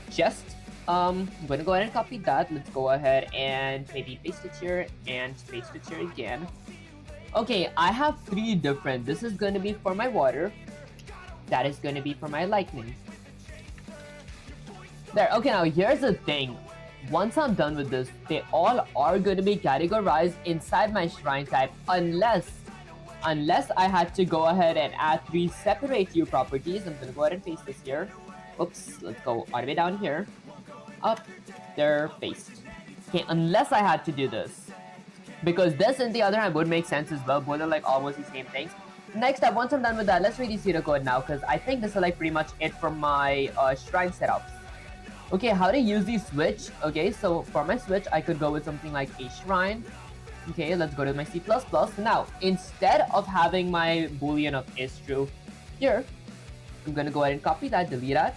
Just I'm gonna go ahead and copy that. Let's go ahead and maybe paste it here and paste it here again. Okay, I have three different. This is gonna be for my water. That is gonna be for my lightning. There. Okay, now here's the thing. Once I'm done with this, they all are going to be categorized inside my shrine type, unless I had to go ahead and add 3 separate view properties. I'm going to go ahead and paste this here. Oops, let's go all the way down here. Up, there, paste. Okay, unless I had to do this. Because this, on the other hand, would make sense as well. Both are like almost the same things. Next up, once I'm done with that, let's read the pseudocode now, because I think this is like pretty much it for my shrine setups. Okay, how to use the switch? Okay, so for my switch, I could go with something like a shrine. Okay, let's go to my C++. Now, instead of having my boolean of is true here, I'm gonna go ahead and copy that, delete that,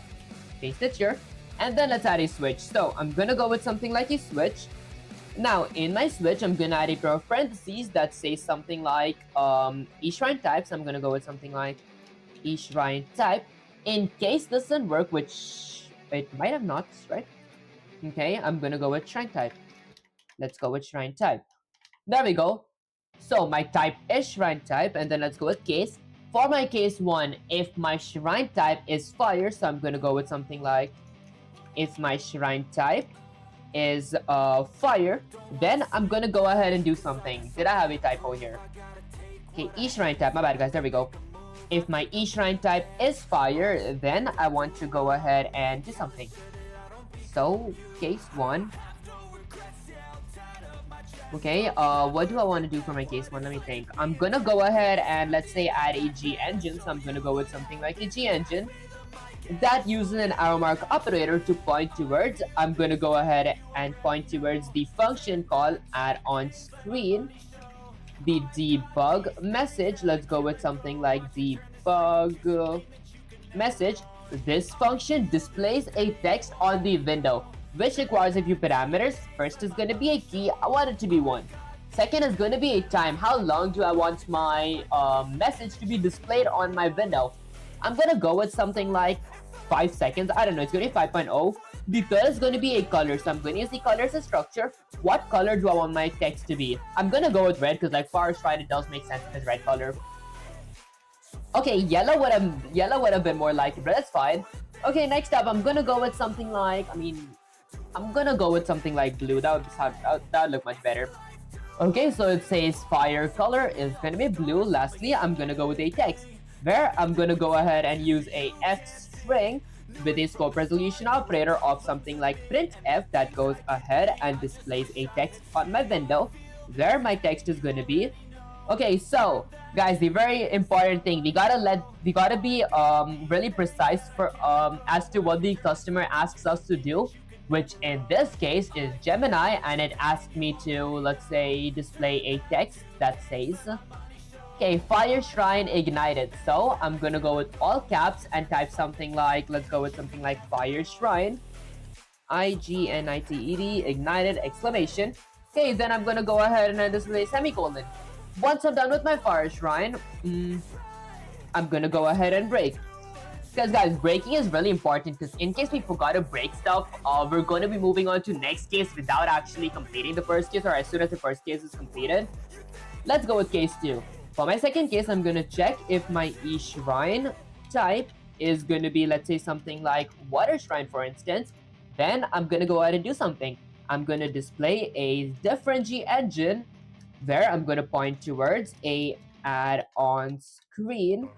paste it here, and then let's add a switch. So I'm gonna go with something like a switch. Now, in my switch, I'm gonna add a pair of parentheses that says something like e-shrine type. So I'm gonna go with something like e-shrine type. In case this doesn't work, which it might have not, right? Okay, I'm gonna go with shrine type. Let's go with shrine type. There we go. So my type is shrine type, and then let's go with case. For my case 1, if my shrine type is fire, so I'm gonna go with something like, if my shrine type is fire, then I'm gonna go ahead and do something. Did I have a typo here? Okay, e-shrine type, my bad guys, there we go. If my e-shrine type is fire, then I want to go ahead and do something. So, case 1. Okay, what do I want to do for my case 1? Let me think. I'm gonna go ahead and let's say add a G engine. So I'm gonna go with something like a G engine. That uses an arrow mark operator to point towards. I'm gonna go ahead and point towards the function called add on screen. The debug message, let's go with something like debug message. This function displays a text on the window, which requires a few parameters. First is going to be a key, I want it to be 1. Second is going to be a time, how long do I want my message to be displayed on my window. I'm going to go with something like 5 seconds, I don't know, it's going to be 5.0. The third is going to be a color, so I'm going to use the color as a structure. What color do I want my text to be? I'm going to go with red because like Forest Ride, it does make sense with red color. Okay, yellow would have been more likely, but that's fine. Okay, next up, I'm gonna go with something like, I'm gonna go with something like blue. That would look much better. Okay, so it says fire color is gonna be blue. Lastly, I'm gonna go with a text, where I'm gonna go ahead and use a F string with a scope resolution operator of something like printf that goes ahead and displays a text on my window, where my text is gonna be. Okay, so guys, the very important thing, we gotta be really precise for as to what the customer asks us to do, which in this case is Gemini, and it asked me to, let's say, display a text that says, okay, fire shrine ignited. So I'm gonna go with all caps and type something like, let's go with something like fire shrine, IGNITED, ignited, exclamation. Okay, then I'm gonna go ahead and display semicolon. Once I'm done with my fire shrine, I'm gonna go ahead and break. Because guys, breaking is really important, because in case we forgot to break stuff, we're going to be moving on to next case without actually completing the first case, or as soon as the first case is completed. Let's go with case 2. For my second case, I'm gonna check if my eShrine type is gonna be, let's say, something like water shrine, for instance. Then I'm gonna go ahead and do something. I'm gonna display a different G engine, where I'm going to point towards a add on screen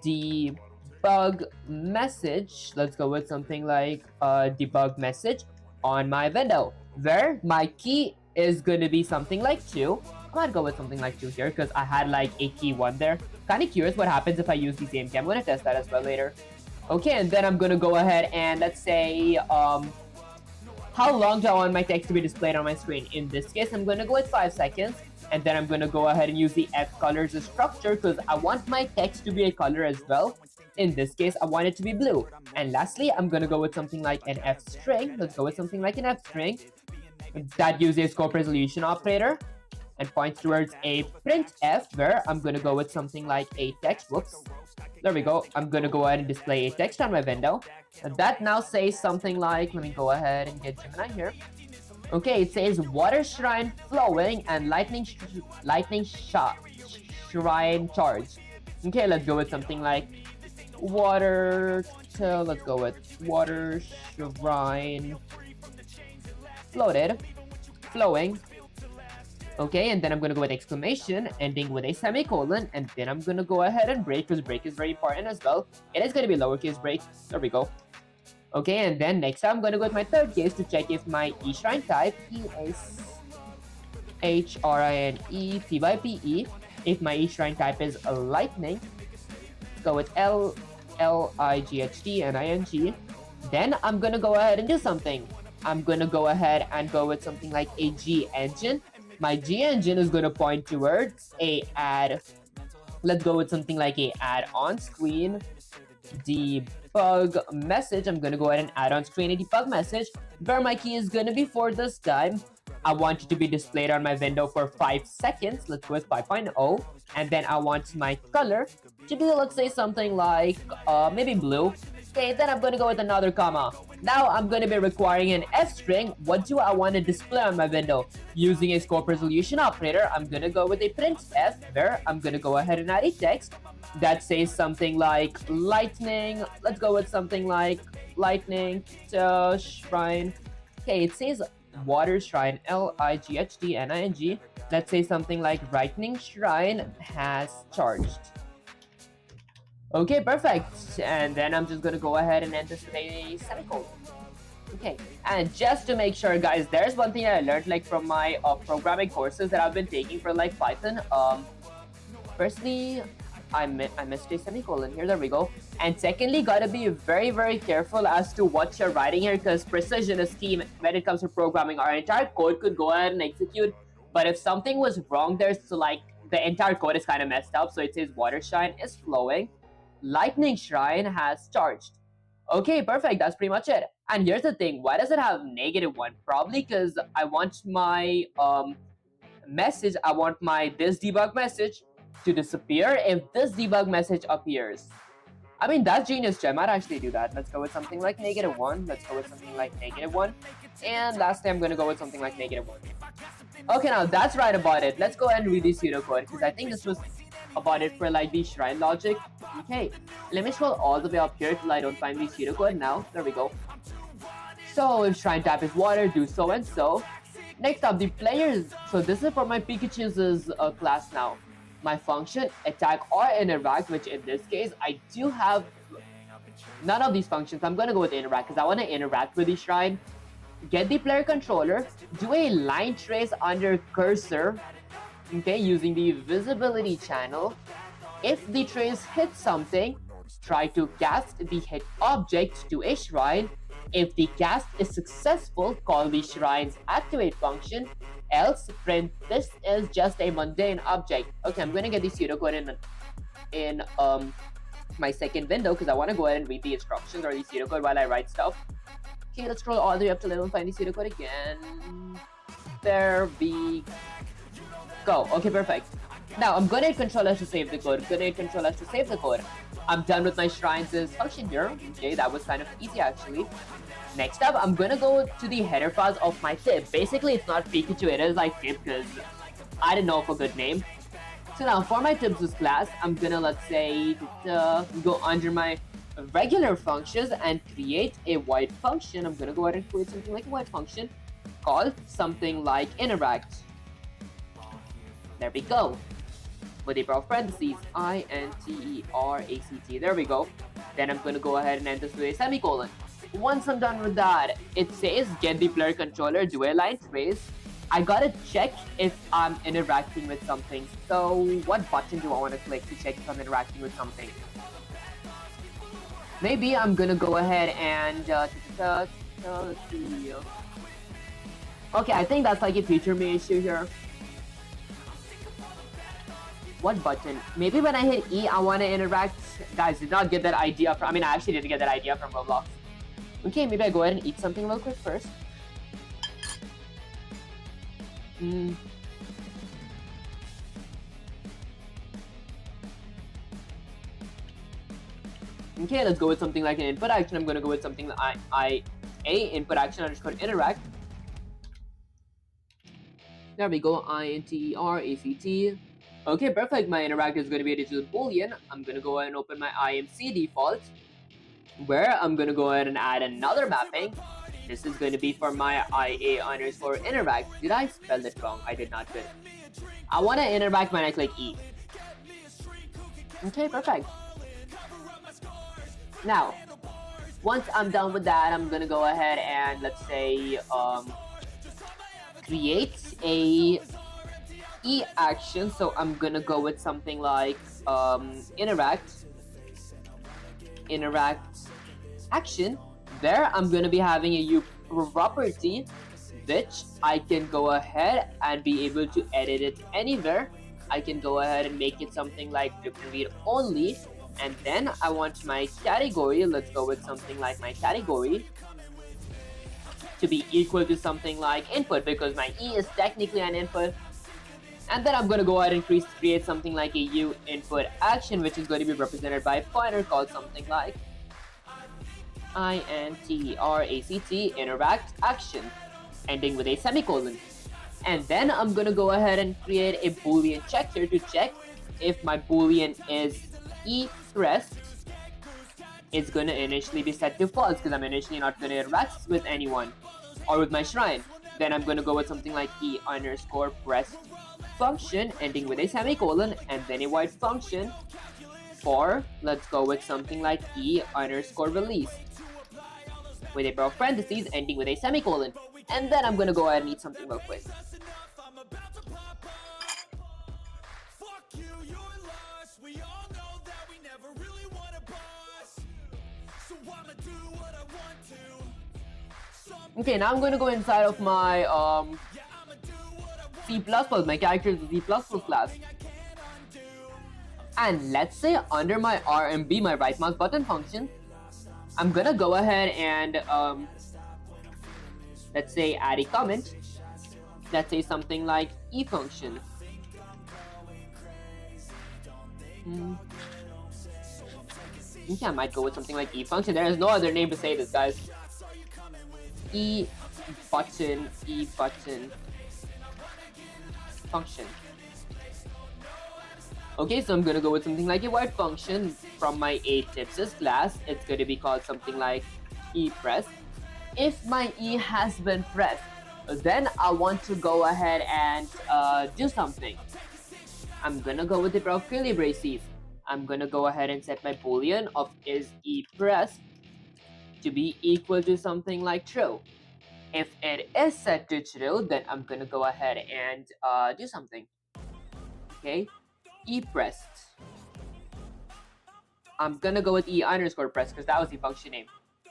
debug message. Let's go with something like debug message on my window, where my key is going to be something like 2. I might go with something like 2 here because I had like a key 1 there. Kind of curious what happens if I use the same key. I'm going to test that as well later. Okay, and then I'm going to go ahead and let's say how long do I want my text to be displayed on my screen? In this case, I'm going to go with 5 seconds. And then I'm going to go ahead and use the F colors as structure because I want my text to be a color as well. In this case, I want it to be blue. And lastly, I'm going to go with something like an F string. Let's go with something like an F string. That uses a scope resolution operator and points towards a printf, where I'm going to go with something like a text. Whoops. There we go. I'm going to go ahead and display a text on my window. And that now says something like, let me go ahead and get Gemini here. Okay, it says water shrine flowing and lightning shrine charge. Okay, let's go with something like let's go with water shrine flowing. Okay, and then I'm gonna go with exclamation, ending with a semicolon, and then I'm gonna go ahead and break, because break is very important as well. It is gonna be lowercase break. There we go. Okay, and then next I'm gonna go with my third case to check if my eShrine type is HRINE if my eShrine type is a lightning. Go with LIGHTNING. Then I'm gonna go ahead and do something. I'm gonna go ahead and go with something like a G engine. My G engine is gonna point towards a add. Let's go with something like a add on screen debug message. I'm gonna go ahead and add on screen a debug message, where my key is gonna be 4 this time. I want it to be displayed on my window for 5 seconds. Let's go with 5.0. And then I want my color to be, let's say, something like maybe blue. Okay, then I'm gonna go with another comma. Now I'm gonna be requiring an F string. What do I want to display on my window? Using a scope resolution operator, I'm gonna go with a printf, where I'm gonna go ahead and add a text that says something like lightning. Let's go with something like lightning shrine. Okay, it says water shrine, LIGHTNING. Let's say something like lightning shrine has charged. Okay, perfect. And then I'm just gonna go ahead and end this with a semicolon. Okay, and just to make sure, guys, there's one thing I learned like from my programming courses that I've been taking for like Python. Firstly, I missed a semicolon here. There we go. And secondly, gotta be very, very careful as to what you're writing here, because precision is key when it comes to programming. Our entire code could go ahead and execute, but if something was wrong there, so like the entire code is kind of messed up. So it says water shrine is flowing, lightning shrine has charged. Okay, perfect. That's pretty much it. And here's the thing: why does it have -1? Probably because I want my message. I want my this debug message to disappear if this debug message appears. I mean, that's genius, Jay. I might actually do that. Let's go with something like -1. Let's go with something like -1. And lastly, I'm going to go with something like -1. Okay, now that's right about it. Let's go ahead and read the pseudocode, because I think this was about it for like the shrine logic. Okay, let me scroll all the way up here till I don't find the pseudocode now. There we go. So if shrine type is water, do so and so. Next up, the players. So this is for my Pikachu's class now. My function, attack or interact, which in this case, I do have none of these functions. I'm going to go with interact because I want to interact with the shrine. Get the player controller, do a line trace under cursor, okay, using the visibility channel. If the trace hits something, try to cast the hit object to a shrine. If the cast is successful, call the shrine's activate function. Else, print this is just a mundane object. Okay, I'm gonna get the pseudocode in my second window because I want to go ahead and read the instructions or the pseudocode while I write stuff. Okay, let's scroll all the way up to level and find the pseudocode again. There we go. Okay, perfect. Now I'm gonna hit Control S to save the code. I'm done with my shrines' function here. Okay, that was kind of easy actually. Next up, I'm gonna go to the header files of my tip. Basically, it's not Pikachu, it is like tip because I didn't know of a good name. So now for my tips class, I'm gonna, let's say, go under my regular functions and create a void function. I'm gonna go ahead and create something like a void function called something like interact. There we go. With a pair of parentheses, INTERACT. There we go. Then I'm gonna go ahead and enter this with a semicolon. Once I'm done with that, it says get the player controller, do a line trace. I gotta check if I'm interacting with something. So what button do I want to click to check if I'm interacting with something? Maybe I'm gonna go ahead and let's see. Okay, I think that's like a feature me issue here. What button? Maybe when I hit E, I want to interact. Guys, did not get that idea from. I mean, I actually didn't get that idea from Roblox. Okay, maybe I go ahead and eat something real quick first. Okay, let's go with something like an input action. I'm gonna go with something like input action underscore interact. There we go, INTERACT. Okay, perfect. My interact is gonna be a digital boolean. I'm gonna go ahead and open my IMC default, where I'm gonna go ahead and add another mapping. This is going to be for my IA underscore interact. Did I spell it wrong? I did not. Good. I want to interact when I click E. Okay, perfect. Now, once I'm done with that, I'm gonna go ahead and let's say create a E action. So I'm gonna go with something like interact action. There, I'm going to be having a U property, which I can go ahead and be able to edit it anywhere. I can go ahead and make it something like read only. And then I want my category. Let's go with something like my category to be equal to something like input, because my E is technically an input. And then I'm going to go ahead and create something like a U input action, which is going to be represented by a pointer called something like INTERACT interact action, ending with a semicolon. And then I'm gonna go ahead and create a boolean check here to check if my boolean is E pressed. It's gonna initially be set to false because I'm initially not gonna interact with anyone or with my shrine. Then I'm gonna go with something like E underscore pressed function, ending with a semicolon, and then a void function for, let's go with something like E underscore release, with a pair of parentheses ending with a semicolon. And then I'm gonna go ahead and eat something real quick. Okay, now I'm going to go inside of my C++, my character is the C++ class. And let's say under my RMB, my right mouse button function, I'm gonna go ahead and let's say add a comment. Let's say something like e function. Okay, I might go with something like e function. There is no other name to say this, guys. E button function. Okay, so I'm gonna go with something like a white function from my ATipsys class. It's gonna be called something like ePress. If my E has been pressed, then I want to go ahead and do something. I'm gonna go with the proper curly braces. I'm gonna go ahead and set my boolean of is ePress to be equal to something like true. If it is set to true, then I'm gonna go ahead and do something. Okay, ePressed. I'm gonna go with e_press because that was the function name.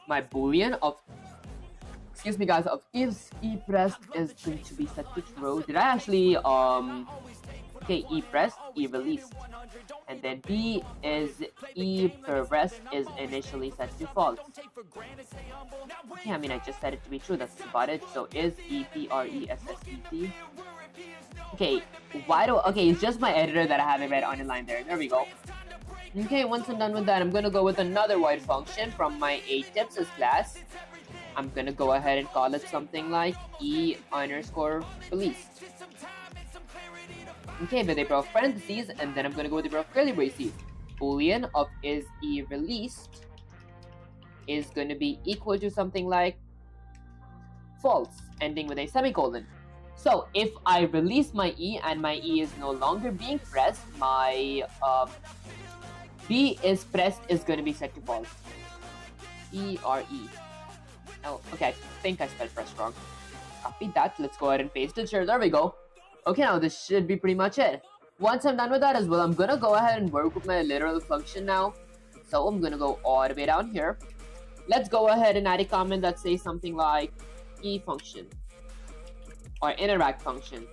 My boolean of, excuse me guys, of if ePressed is going to be set to true. Did I actually okay, ePressed, eReleased, and then B is ePressed is initially set to false. Okay, I mean I just set it to be true, that's about it. So is ePressed. Okay, okay, it's just my editor that I haven't read on the line there. There we go. Okay, once I'm done with that, I'm gonna go with another white function from my ATipsys class. I'm gonna go ahead and call it something like e_released. Okay, with a pair of parentheses, and then I'm gonna go with a pair of curly braces. Boolean of is eReleased is gonna be equal to something like false, ending with a semicolon. So if I release my E and my E is no longer being pressed, my B is pressed is going to be set to false. E-R-E. Oh, okay, I think I spelled press wrong. Copy that. Let's go ahead and paste it here. There we go. Okay, now this should be pretty much it. Once I'm done with that as well, I'm going to go ahead and work with my literal function now. So I'm going to go all the way down here. Let's go ahead and add a comment that says something like e function. Or interact function.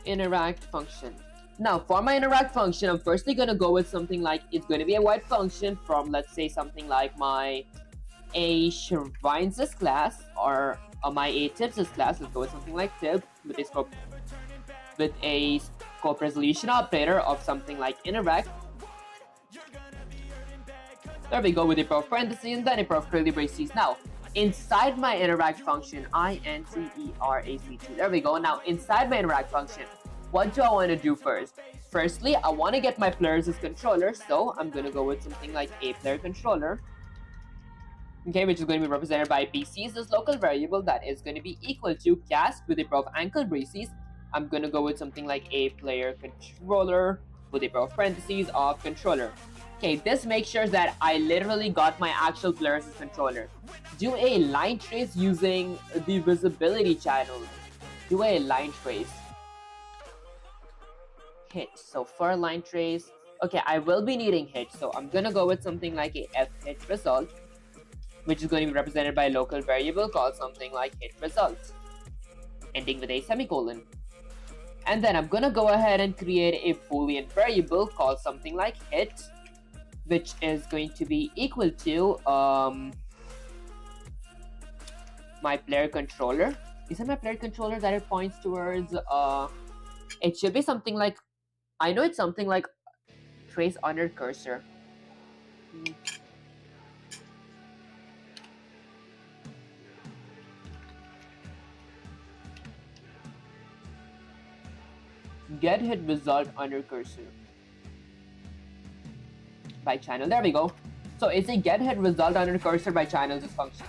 Interact function. Now for my interact function, I'm firstly gonna go with something like it's gonna be a white function from, let's say, something like my AShrines class or my ATipsys class. Let's go with something like tip with a scope resolution operator of something like interact. There we go with a pair of parentheses and then a pair of curly braces. Now inside my interact function, INTERACT, there we go. Now inside my interact function, what do I want to do first? Firstly, I want to get my players as controllers, so I'm going to go with something like a player controller. Okay, which is going to be represented by PCs, this local variable that is going to be equal to cast with a pair of ankle braces. I'm going to go with something like a player controller with a pair of parentheses of controller. Okay, this makes sure that I literally got my actual players as controller. Do a line trace using the visibility channel. Do a line trace. Hit. So for line trace, okay, I will be needing hit. So I'm gonna go with something like a f hit result, which is going to be represented by a local variable called something like hit result, ending with a semicolon. And then I'm gonna go ahead and create a boolean variable called something like hit, which is going to be equal to my player controller. Is it my player controller that it points towards? It should be something like, I know it's something like trace under cursor. Get hit result under cursor by channel. There we go. So it's a get hit result under cursor by channel, this function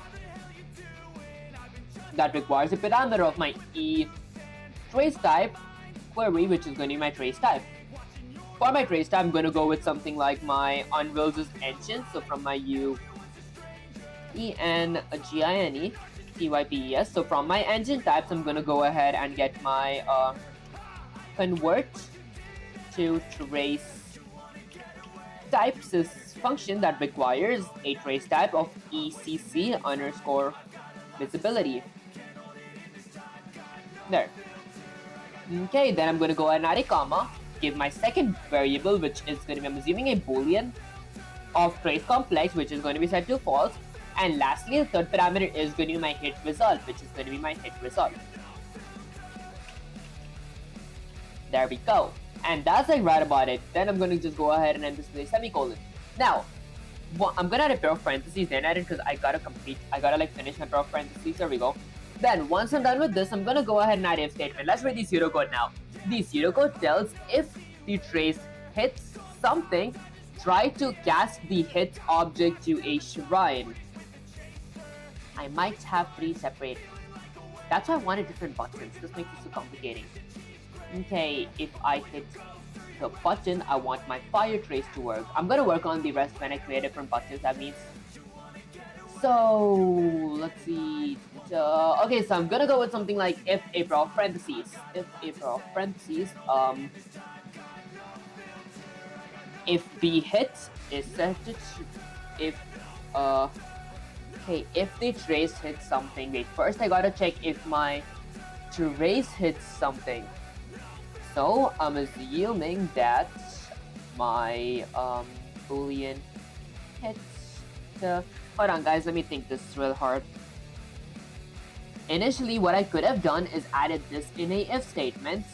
that requires a parameter of my e trace type query, which is going to be my trace type. For my trace type, I'm going to go with something like my Unreal's engine. So from my UENGINE TYPES. So from my engine types, I'm going to go ahead and get my convert to trace type function that requires a trace type of ECC underscore visibility. There. Okay, then I'm going to go ahead and add a comma, give my second variable, which is going to be, I'm assuming, a boolean of trace complex, which is going to be set to false. And lastly, the third parameter is going to be my hit result, which is going to be my hit result. There we go. And that's like right about it. Then I'm going to just go ahead and end this with a semicolon. Now, I'm going to add a pair of parentheses, then add it because I got to like finish my pair of parentheses. There we go. Then once I'm done with this, I'm going to go ahead and add if statement. Let's read the pseudocode now. The pseudocode tells if the trace hits something, try to cast the hit object to a shrine. I might have 3 separate. That's why I wanted different buttons. This makes it so complicating. Okay, if I hit the button, I want my fire trace to work. I'm gonna work on the rest when I create different buttons, that means. So, let's see. Okay, so I'm gonna go with something like if a pair of parentheses. If the hit is set to if the trace hits something. Wait, first I gotta check if my trace hits something. So I'm assuming that my boolean hits the. Hold on, guys. Let me think this real hard. Initially, what I could have done is added this in a if statement.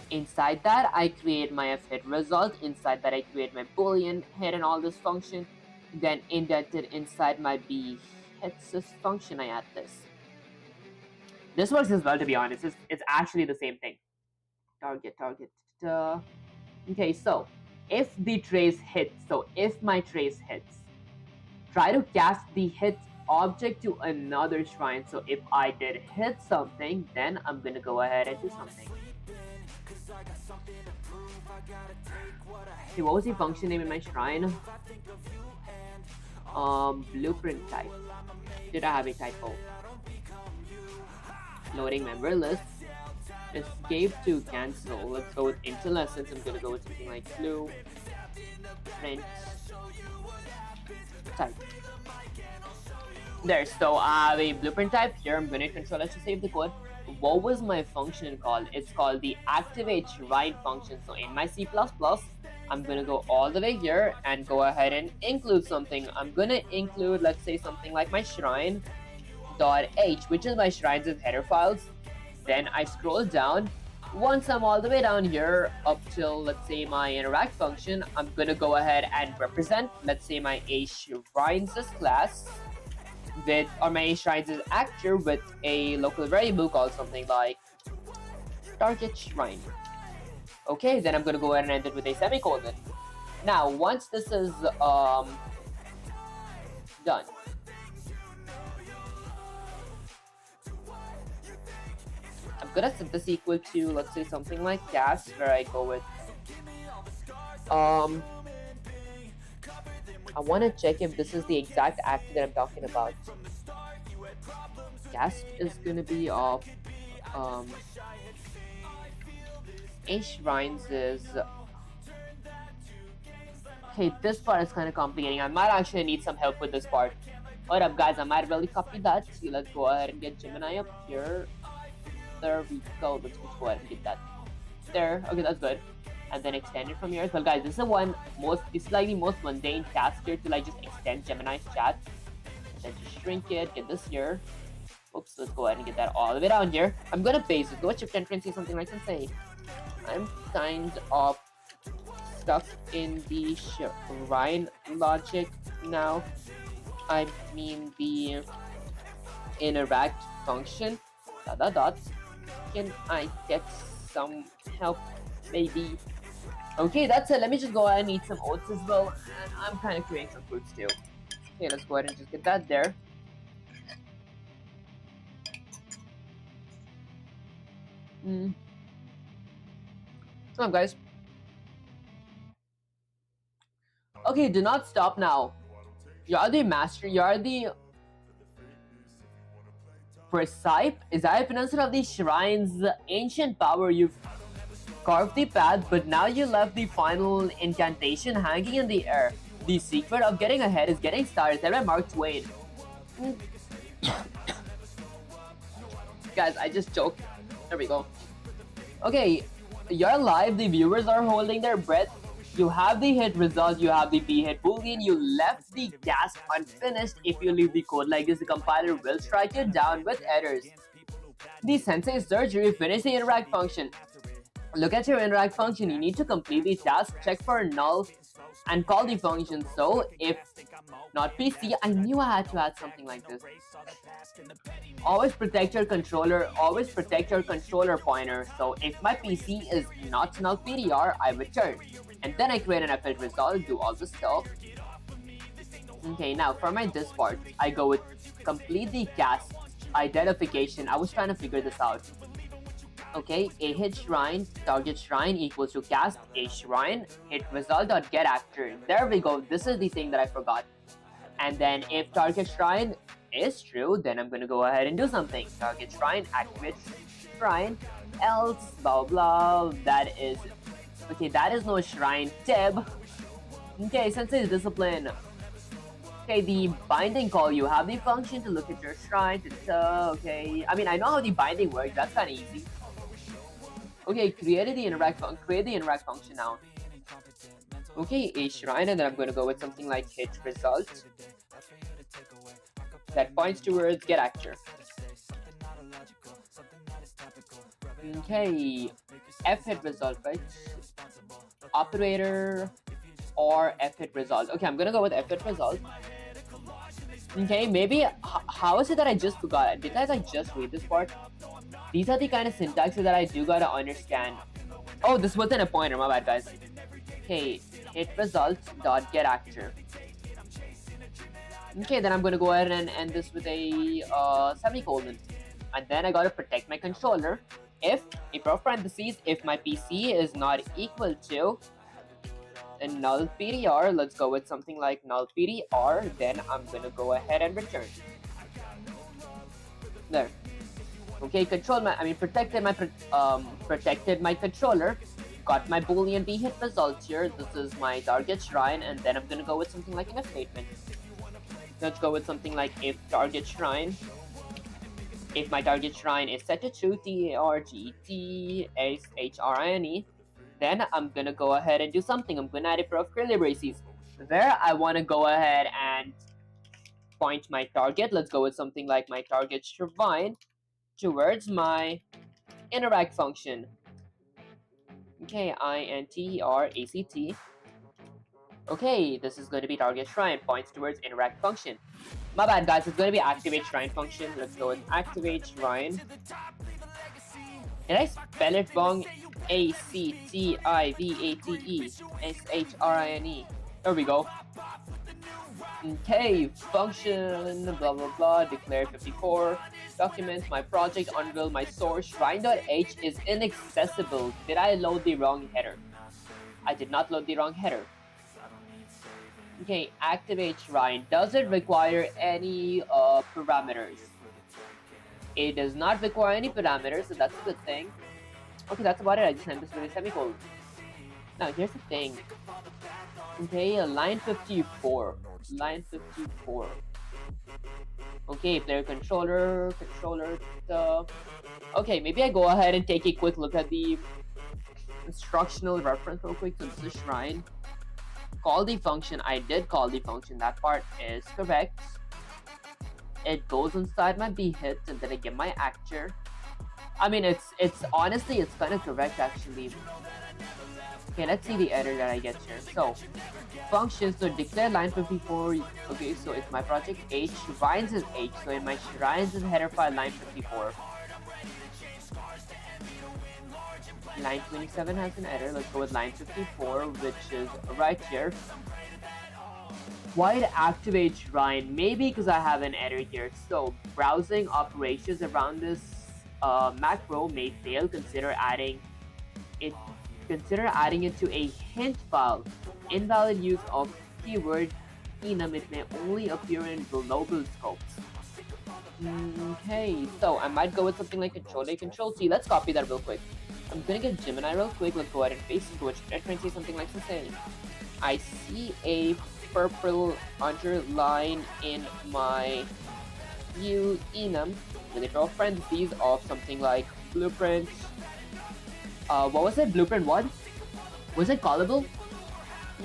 Inside that, I create my if hit result. Inside that, I create my boolean hit and all this function. Then indented inside my b hits function, I add this. This works as well, to be honest. It's actually the same thing. Target. Okay, so if the trace hits, so if my trace hits, try to cast the hit object to another shrine. So if I did hit something, then I'm gonna go ahead and do something. Okay, what was the function name in my shrine? Blueprint type. Did I have a typo? Loading member list. Escape to cancel. Let's go with until essence. I'm gonna go with something like blueprint type. There, so I have a blueprint type here. I'm gonna control S to save the code. What was my function called? It's called the activate shrine function. So in my C++, I'm gonna go all the way here and go ahead and include something. I'm gonna include, let's say, something like my shrine.h, which is my shrines with header files. Then I scroll down. Once I'm all the way down here up till, let's say, my interact function, I'm gonna go ahead and represent, let's say, my a shrines class with, or my a shrines actor with a local variable called something like target shrine. Okay, then I'm gonna go ahead and end it with a semicolon. Now, once this is done, I'm gonna set this equal to, let's say, something like cast, where I go with I want to check if this is the exact actor that I'm talking about. Cast is gonna be of a shrines is. Okay, this part is kind of complicating. I might actually need some help with this part. Hold up, guys, I might really copy that. So let's go ahead and get Gemini up here. There we go. Let's just go ahead and get that there. Okay, that's good. And then extend it from here as well, guys. This is this is like the most mundane task here to like just extend Gemini's chat. And then just shrink it, get this here. Oops, let's go ahead and get that all the way down here. I'm gonna paste it. Go with Shift Enter and say something like say, I'm kind of stuck in the shrine logic now. I mean the interact function. ... Can I get some help, maybe? Okay, that's it. Let me just go ahead and eat some oats as well. And I'm kind of craving some fruits too. Okay, let's go ahead and just get that there. Come on, guys. Okay, do not stop now. You are the master. You are the Presipe. Is that a pronunciation of the shrine's ancient power? You've carve the path, but now you left the final incantation hanging in the air. The secret of getting ahead is getting started, said by Mark Twain. Guys, I just choked. There we go. Okay, you're live, the viewers are holding their breath. You have the hit result, you have the B-hit boolean, you left the gasp unfinished. If you leave the code like this, the compiler will strike you down with errors. The sensei surgery, finish the interact function. Look at your interact function, you need to complete the task, check for null, and call the function. So if not PC, I knew I had to add something like this. Always protect your controller, always protect your controller pointer. So if my PC is not null PDR, I return. And then I create an F8 result, do all the stuff. Okay, now for my this part, I go with complete the cast identification. I was trying to figure this out. Okay, a hit shrine, target shrine equals to cast a shrine, hit result dot get actor. There we go, this is the thing that I forgot. And then if target shrine is true, then I'm gonna go ahead and do something. Target shrine, activate shrine, else, blah blah, that is... Okay, that is no shrine, Tib. Okay, sensei discipline. Okay, the binding call, you have the function to look at your shrine, okay. I mean, I know how the binding works, that's kinda easy. Okay, create the interact function now. Okay, a shrine, and then I'm gonna go with something like hit result. That points towards get actor. Okay, F hit result, right? Operator or F hit result. Okay, I'm gonna go with F hit result. Okay, maybe how is it that I just forgot? Did I just read this part? These are the kind of syntaxes that I do gotta understand. Oh, this wasn't a pointer, my bad, guys. Okay, hit result dot get actor. Okay, then I'm gonna go ahead and end this with a semicolon, and then I gotta protect my controller. If parentheses, if my PC is not equal to a null PDR, let's go with something like null PDR, then I'm gonna go ahead and return. There. Okay, protected my controller. Got my boolean b hit result here. This is my target shrine, and then I'm gonna go with something like an if statement. Let's go with something like if target shrine. If my target shrine is set to true, TARGETSHRINE, then I'm gonna go ahead and do something. I'm gonna add a pair of curly braces. There, I wanna go ahead and point my target. Let's go with something like my target shrine towards my interact function. Okay, INTERACT. Okay, this is going to be target shrine, points towards interact function. My bad, guys, it's going to be activate shrine function. Let's go with activate shrine. Did I spell it wrong? ACTIVATE There we go. Okay, function, blah blah blah, declare 54. Documents, my project, unreal, my source, shrine.h is inaccessible. Did I load the wrong header? I did not load the wrong header. Okay, activate shrine. Does it require any parameters? It does not require any parameters, so that's a good thing. Okay, that's about it. I just end this with a semicolon. Now, here's the thing. Okay, line 54. Line 54. Okay, player controller. Okay, maybe I go ahead and take a quick look at the instructional reference real quick. So this is shrine. Call the function. I did call the function. That part is correct. It goes inside my b hit, and then I get my actor. I mean, it's honestly, it's kind of correct actually. Okay, let's see the error that I get here. So, function, so declare line 54. Okay, so it's my project H, shrines is H, so in my shrines is header file line 54. Line 27 has an error. Let's go with line 54, which is right here. Why it activate shrine? Maybe because I have an error here. So, browsing operations around this macro may fail. Consider adding it to a hint file. Invalid use of keyword enum. It may only appear in global scopes. Okay, so I might go with something like Control-A, Control-C. Let's copy that real quick. I'm gonna get Gemini real quick. Let's go ahead and paste into it. Should I try and say something like this? I see a purple underline in my new enum with a draw parentheses of something like blueprint. What was it? Blueprint what? Was it callable?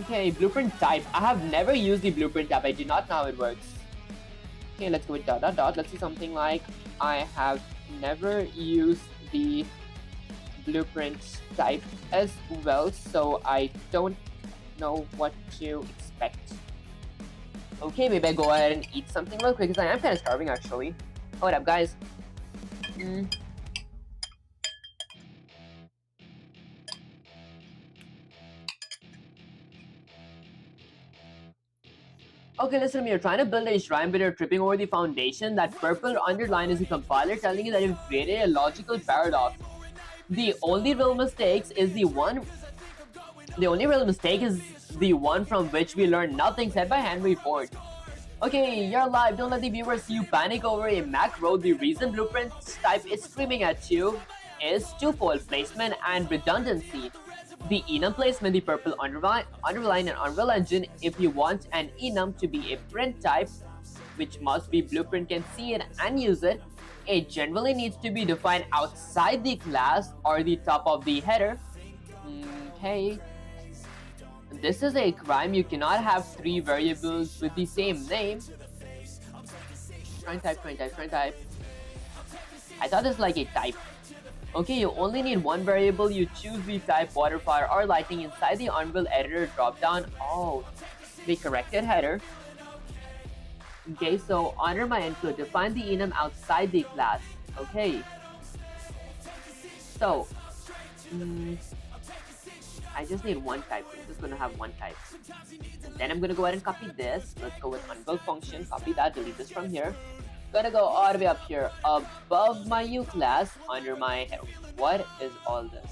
Okay, blueprint type. I have never used the blueprint type. I do not know how it works. Okay, let's go with dot dot dot. Let's see something like I have never used the blueprint type as well, so I don't know what to expect. Okay, maybe I go ahead and eat something real quick because I am kind of starving actually. Hold up, guys. Okay, listen to me. You're trying to build a shrine, but you're tripping over the foundation. That purple underline is the compiler telling you that you've created a logical paradox. The only real mistake is the one from which we learn nothing, said by Henry Ford. Okay, you're live. Don't let the viewers see you panic over a macro. The reason blueprint type is screaming at you is twofold: placement and redundancy. The enum placement, the purple underline and Unreal Engine, if you want an enum to be a print type, which must be blueprint can see it and use it, it generally needs to be defined outside the class or the top of the header. Okay. This is a crime. You cannot have 3 variables with the same name. Shrine type. I thought it's like a type. Okay, you only need 1 variable. You choose the type water, fire, or lightning inside the Unreal Editor dropdown. Oh, the corrected header. Okay, so under my include, define the enum outside the class. Okay. So, I just need 1 type. I'm just gonna have 1 type. And then I'm gonna go ahead and copy this. Let's go with Unreal function. Copy that. Delete this from here. Gonna go all the way up here above my U class under my head. What is all this?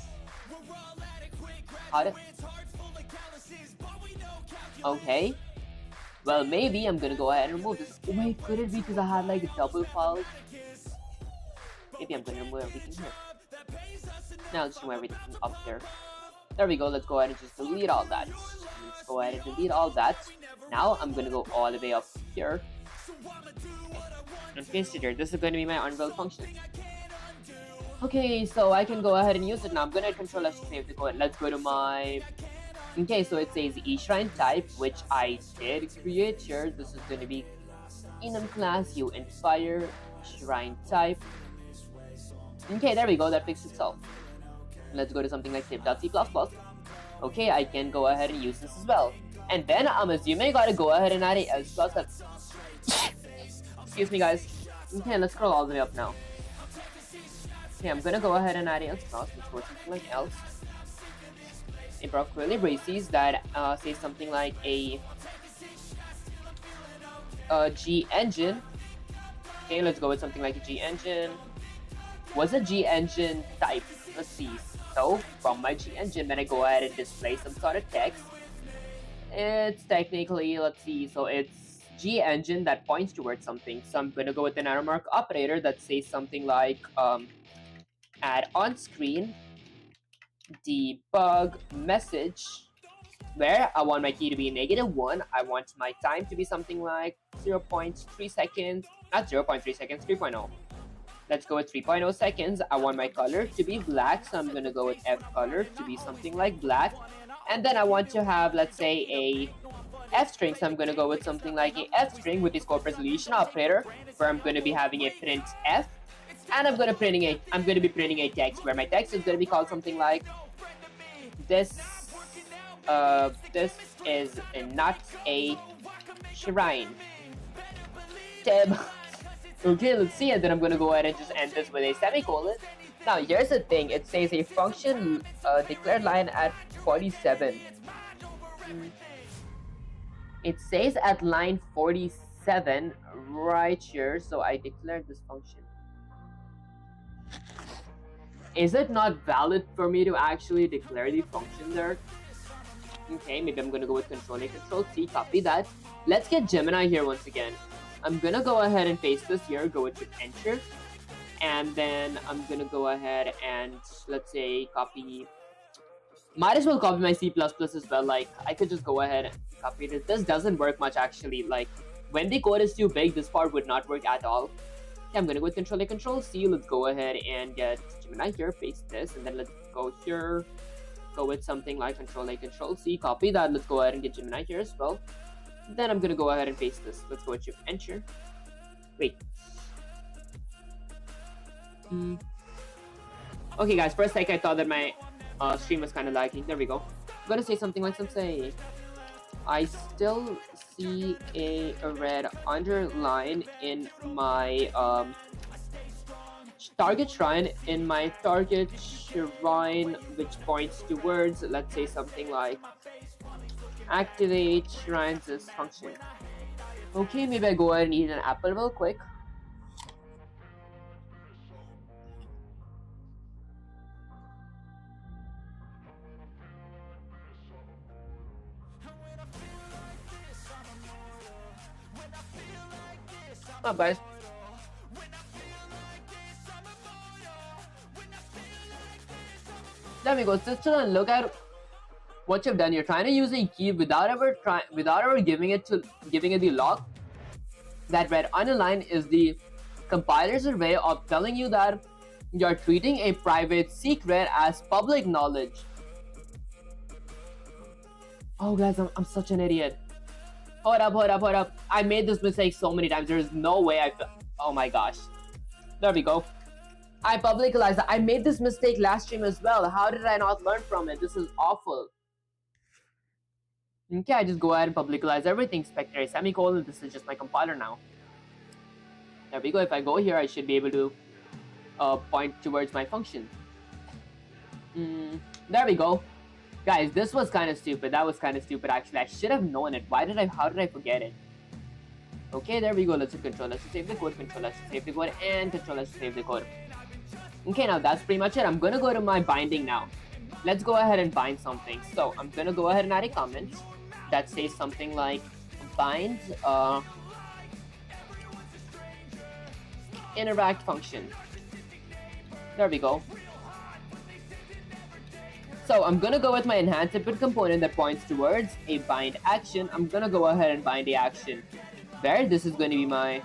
Okay. Well, maybe I'm gonna go ahead and remove this. Wait, could it be because I had like a double file? Maybe I'm gonna remove everything here. Now let's remove everything up there. There we go. Let's go ahead and just delete all that. Let's go ahead and delete all that. Now I'm gonna go all the way up here and paste it here. This is going to be my Unreal function. Okay, so I can go ahead and use it now. I'm gonna Control F to save the code. Let's go to my. Okay, so it says eShrine type, which I did create here. This is going to be enum class U Inspire Shrine type. Okay, there we go. That fixed itself. Let's go to something like tip.c++. Okay, I can go ahead and use this as well. And then I'm assuming I gotta go ahead and add a else class. Excuse me, guys. Okay, let's scroll all the way up now. Okay, I'm gonna go ahead and add a else class. Let's go something like else. A curly braces that says something like a G engine. Okay, let's go with something like a G engine. What's a G engine type? Let's see. So from my G engine, when I go ahead and display some sort of text, it's technically, let's see, so it's G engine that points towards something. So I'm gonna go with an arrow mark operator that says something like add on screen debug message, where I want my key to be -1. I want my time to be something like 0.3 seconds, not 0.3 seconds, 3.0. Let's go with 3.0 seconds. I want my color to be black, so I'm gonna go with F color to be something like black. And then I want to have, let's say, a F string, so I'm gonna go with something like a F string with the scope resolution operator, where I'm gonna be having a print F, and I'm gonna be printing a text, where my text is gonna be called something like this. This is not a shrine. Tab. Okay, let's see, and then I'm gonna go ahead and just end this with a semicolon. Now, here's the thing. It says a function declared line at 47. It says at line 47 right here, so I declared this function. Is it not valid for me to actually declare the function there? Okay, maybe I'm gonna go with Control-A, Control-C, copy that. Let's get Gemini here once again. I'm gonna go ahead and paste this here, go with Enter. and then I'm gonna go ahead and let's say copy. Might as well copy my C++ as well. Like I could just go ahead and copy it. This doesn't work much actually. Like when the code is too big, this part would not work at all. Okay, I'm gonna go with Control A, Control C. Let's go ahead and get Gemini here, paste this, and then let's go here. Go with something like Control A, Control C. Copy that. Let's go ahead and get Gemini here as well. Then I'm gonna go ahead and paste this. Let's go with Shift Enter. Wait. Okay, guys. For a sec, I thought that my stream was kind of lagging. There we go. I'm gonna say something like say, I still see a red underline in my target shrine which points towards, let's say something like activate shrines as function. Okay, maybe I go ahead and eat an apple real quick. Oh, guys. There we go. So look at what you've done. You're trying to use a key without ever giving it the lock. That red underline is the compiler's way of telling you that you're treating a private secret as public knowledge. Oh guys, I'm such an idiot. Hold up. I made this mistake so many times. There's no way oh my gosh. There we go. I publicized that. I made this mistake last stream as well. How did I not learn from it? This is awful. Okay, I just go ahead and publicize everything. Spectre semicolon. This is just my compiler now. There we go. If I go here, I should be able to point towards my function. There we go. Guys, this was kind of stupid. That was kind of stupid actually. I should have known it. How did I forget it? Okay, there we go. Let's hit Control S to save the code, Control S to save the code, and Control S to save the code. Okay, now that's pretty much it. I'm gonna go to my binding now. Let's go ahead and bind something. So I'm gonna go ahead and add a comment that says something like bind interact function. There we go. So I'm gonna go with my enhanced input component that points towards a bind action. I'm gonna go ahead and bind the action. There, this is going to be my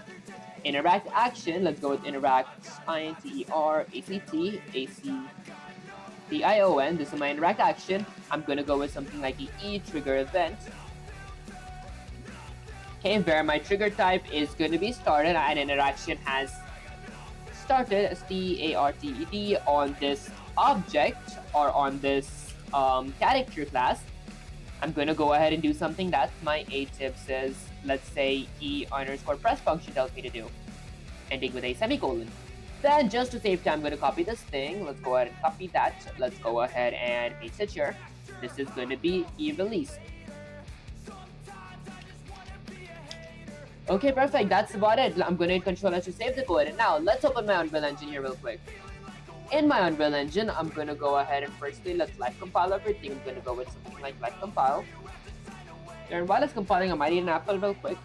interact action. Let's go with interact interact This is my interact action. I'm going to go with something like the trigger event. Okay, where my trigger type is going to be started and interaction has started, STARTED, on this object or on this character class. I'm going to go ahead and do something that my ATIP says, let's say e_press function tells me to do, ending with a semicolon. Then just to save time, I'm going to copy this thing. Let's go ahead and copy that. Let's go ahead and paste it here. This is going to be e_release. Okay, perfect. That's about it. I'm going to hit Control S to save the code. And now let's open my Unreal Engine here real quick. In my Unreal Engine, I'm going to go ahead and firstly, let's live compile everything. I'm going to go with something like live compile. And while it's compiling, I might eat an apple real quick.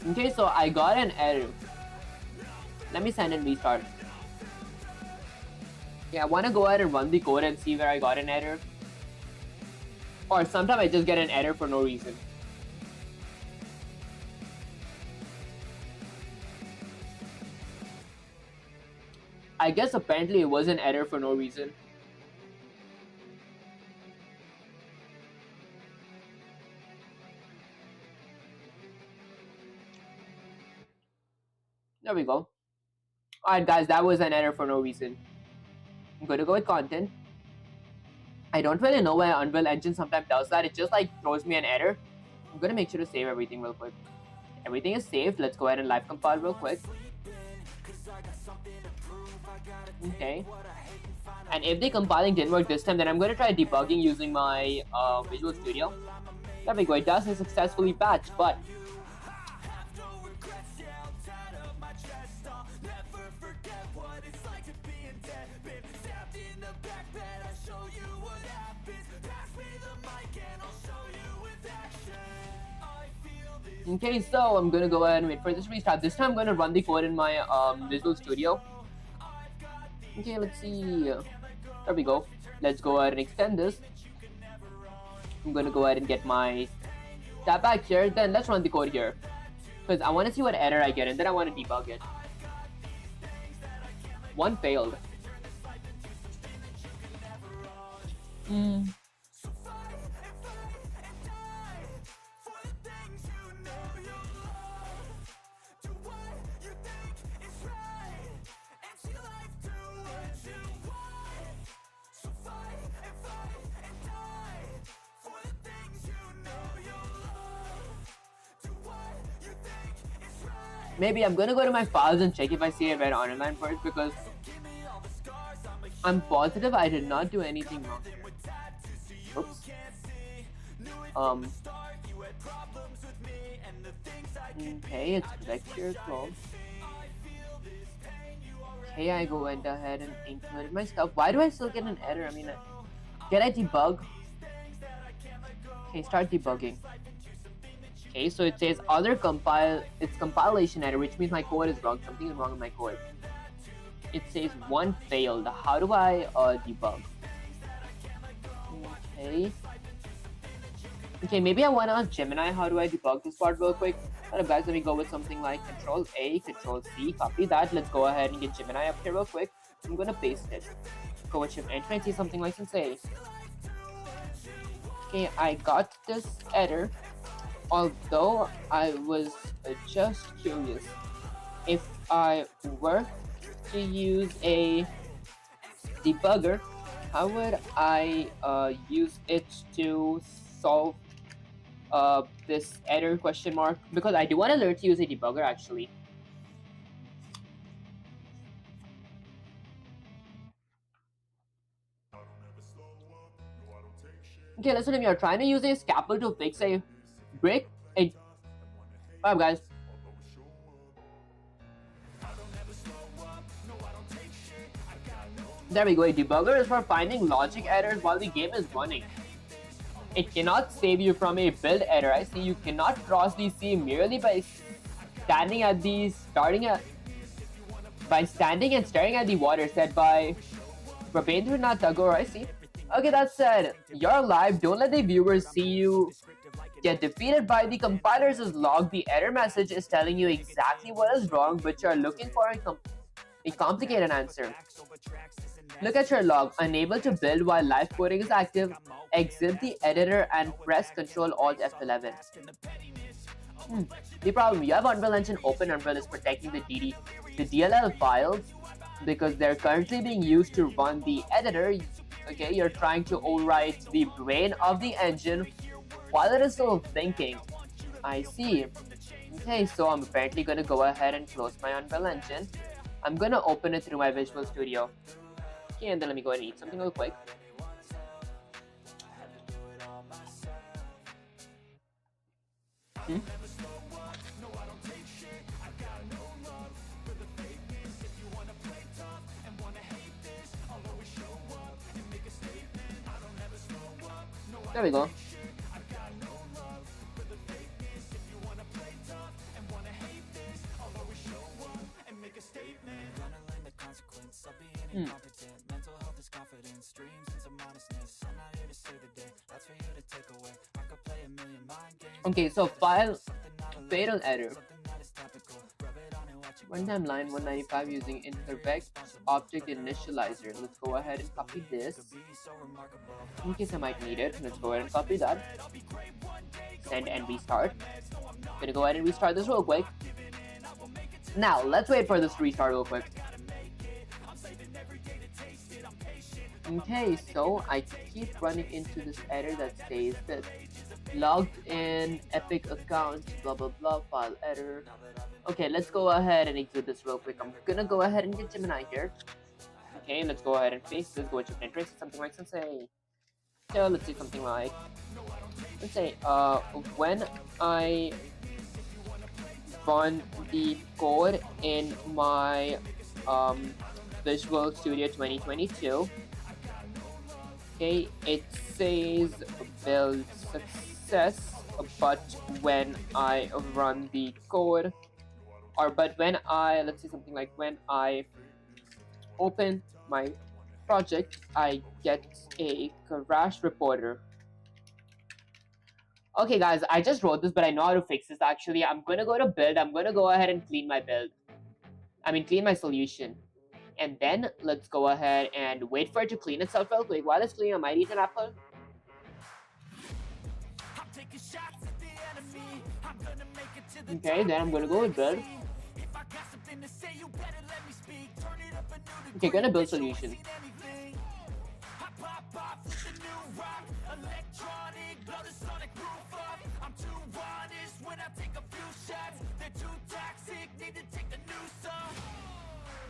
Okay, so I got an error. Let me send and restart. Yeah, I want to go ahead and run the code and see where I got an error. Or sometimes I just get an error for no reason. I guess apparently it was an error for no reason. There we go. Alright guys, that was an error for no reason. I'm going to go with content. I don't really know why Unreal Engine sometimes does that. It just like throws me an error. I'm going to make sure to save everything real quick. Everything is saved. Let's go ahead and live compile real quick. Okay. And if the compiling didn't work this time, then I'm going to try debugging using my Visual Studio. There we go, it doesn't successfully patch, but okay, so I'm gonna go ahead and wait for this restart. This time I'm gonna run the code in my Visual Studio. Okay, let's see. There we go. Let's go ahead and extend this. I'm gonna go ahead and get my tab back here. Then let's run the code here, because I want to see what error I get, and then I want to debug it. One failed. Maybe I'm gonna go to my files and check if I see a red underline first, because I'm positive I did not do anything wrong here. Oops. Okay, it's correct here as well. Okay, I went ahead and included my stuff. Why do I still get an error? I mean, can I debug? Okay, start debugging. Okay, so it says it's compilation error, which means my code is wrong. Something is wrong with my code. It says one failed. How do I debug? Okay, maybe I want to ask Gemini how do I debug this part real quick. Alright guys, let me go with something like Control A, Control C, copy that. Let's go ahead and get Gemini up here real quick. I'm gonna paste it. Go with Shift Enter and see something like Sensei. Okay, I got this error. Although I was just curious, if I were to use a debugger, how would I use it to solve this error question mark? Because I do want to learn to use a debugger actually. Okay, listen to me. You're trying to use a scalpel to fix a brick. Alright guys. There we go. A debugger is for finding logic errors while the game is running. It cannot save you from a build error. I see you cannot cross the sea merely by standing and staring at the water, said by Rabindranath Tagore. I see. Okay, that said, you're live. Don't let the viewers see you get defeated by the compiler's log. The error message is telling you exactly what is wrong, but you're looking for a complicated answer. Look at your log. Unable to build while live coding is active. Exit the editor and press Ctrl Alt F11. The problem, you have Unreal Engine open. Unreal is protecting the DLL files because they're currently being used to run the editor. Okay, you're trying to overwrite the brain of the engine while it is still thinking. I see. Okay, so I'm apparently gonna go ahead and close my Unreal Engine. I'm gonna open it through my Visual Studio. Okay, and then let me go ahead and eat something real quick. There we go. Okay, so fatal error. Runtime line 195 using incorrect object initializer. Let's go ahead and copy this in case I might need it. Let's go ahead and copy that. Send and restart. Gonna go ahead and restart this real quick. Now let's wait for this to restart real quick. Okay, so I keep running into this error that says that logged in Epic account, blah blah blah, file error. Okay, let's go ahead and exit this real quick. I'm gonna go ahead and get Gemini here. Okay, let's go ahead and paste this. Go to Pinterest, something like Sensei. So let's do something like let's say when I run the code in my Visual Studio 2022, okay, it says build success, but when I run the code, but when I, let's say something like when I open my project, I get a crash reporter. Okay guys, I just wrote this, but I know how to fix this actually. I'm gonna go to build, I'm gonna go ahead and clean my build. Clean my solution. And then let's go ahead and wait for it to clean itself real quick. While it's cleaning, I might eat an apple. Okay, then I'm gonna go with build. Okay, gonna build solution.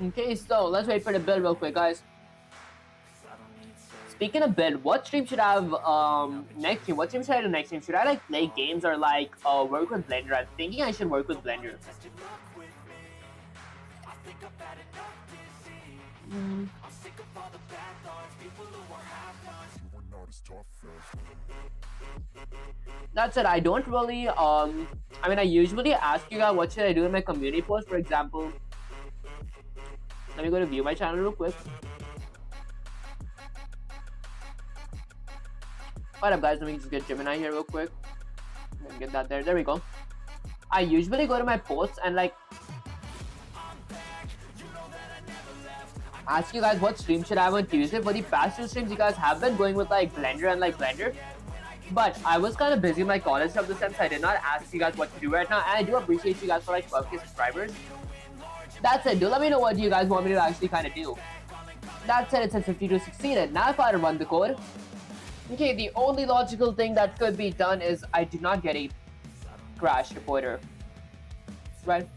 Okay, so let's wait for the build real quick, guys. Speaking of build, what stream should I have next stream? What stream should I do next stream? Should I like play games or like work with Blender? I'm thinking I should work with Blender. That's it. I don't really I usually ask you guys what should I do in my community post. For example, let me go to view my channel real quick. What up guys, let me just get Gemini here real quick. Get that there. There we go. I usually go to my posts and like ask you guys what stream should I have on Tuesday. For the past 2 streams, you guys have been going with like Blender and like Blender. But I was kind of busy in my college stuff this time, so I did not ask you guys what to do right now. And I do appreciate you guys for like 12k subscribers. That's it. Do let me know what you guys want me to actually kind of do. That said, it said 52 succeeded. Now if I run the code. Okay, the only logical thing that could be done is I do not get a crash reporter. Right?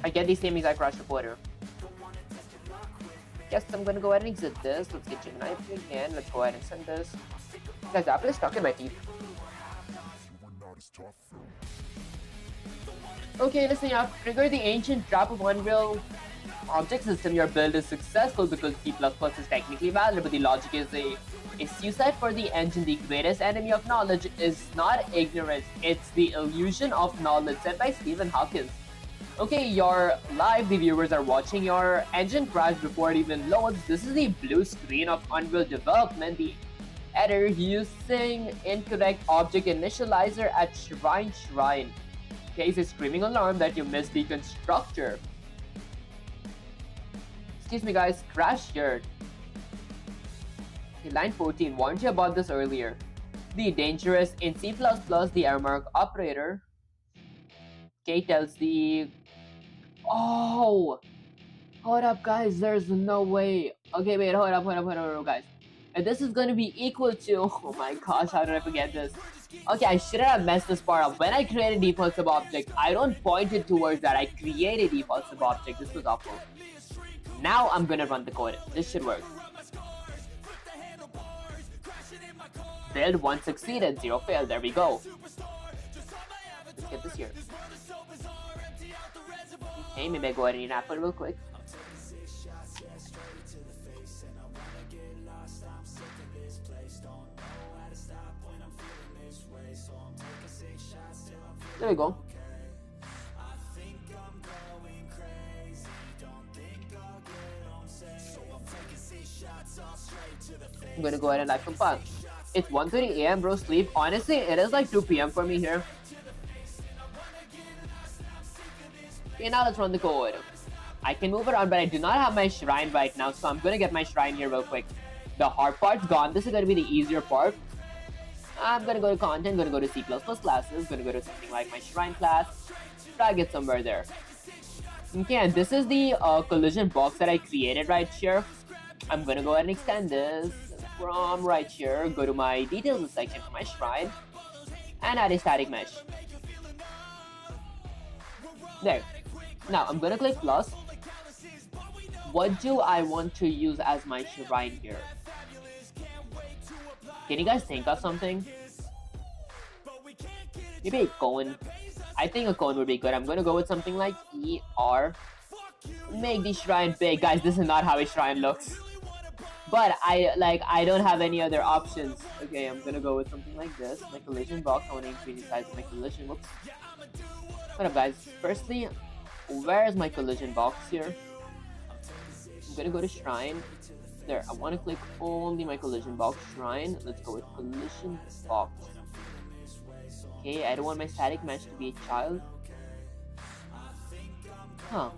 I get the same exact crash reporter. Yes, I'm gonna go ahead and exit this. Let's get Gemini again. Let's go ahead and send this. Guys, Apple is stuck in my teeth. Okay, listen, you have to trigger the ancient trap of Unreal object system. Your build is successful because C++ is technically valid, but the logic is a suicide for the engine. The greatest enemy of knowledge is not ignorance, it's the illusion of knowledge, said by Stephen Hawking. Okay, you're live, the viewers are watching. Your engine crashed before it even loads. This is the blue screen of Unreal development. The error using incorrect object initializer at shrine. Okay, it's a screaming alarm that you missed the constructor. Excuse me guys, crash here. Okay, line 14, warned you about this earlier. The dangerous in C++, the error mark operator. Okay, tells the... Oh! Hold up guys, there's no way. Okay, wait, hold up guys. And this is gonna be equal to... Oh my gosh, how did I forget this? Okay, I shouldn't have messed this part up. When I create a default sub object, I don't point it towards that. I create a default sub object. This was awful. Now I'm gonna run the code. This should work. Build 1 succeeded, 0 failed. There we go. Let's get this here. Okay, maybe I go ahead and eat an apple real quick. There we go. I'm gonna go ahead and live compile. It's 1:30 AM, bro. Sleep. Honestly, it is like 2 PM for me here. Okay, now let's run the code. I can move around, but I do not have my shrine right now, so I'm gonna get my shrine here real quick. The hard part's gone. This is gonna be the easier part. I'm gonna go to content, gonna go to C++ classes, gonna go to something like my shrine class. Try to get somewhere there. Okay, and this is the collision box that I created right here. I'm gonna go ahead and extend this from right here, go to my details section for my shrine, and add a static mesh. There. Now I'm gonna click plus. What do I want to use as my shrine here? Can you guys think of something? Maybe a cone. I think a cone would be good. I'm gonna go with something like E, R. Make the shrine big. Guys, this is not how a shrine looks. But I don't have any other options. Okay, I'm gonna go with something like this. My collision box. I wanna increase the size of my collision. Whoops. What up, guys? Firstly, where is my collision box here? I'm gonna go to shrine. There, I wanna click only my collision box shrine. Let's go with collision box. Okay, I don't want my static mesh to be a child. Huh.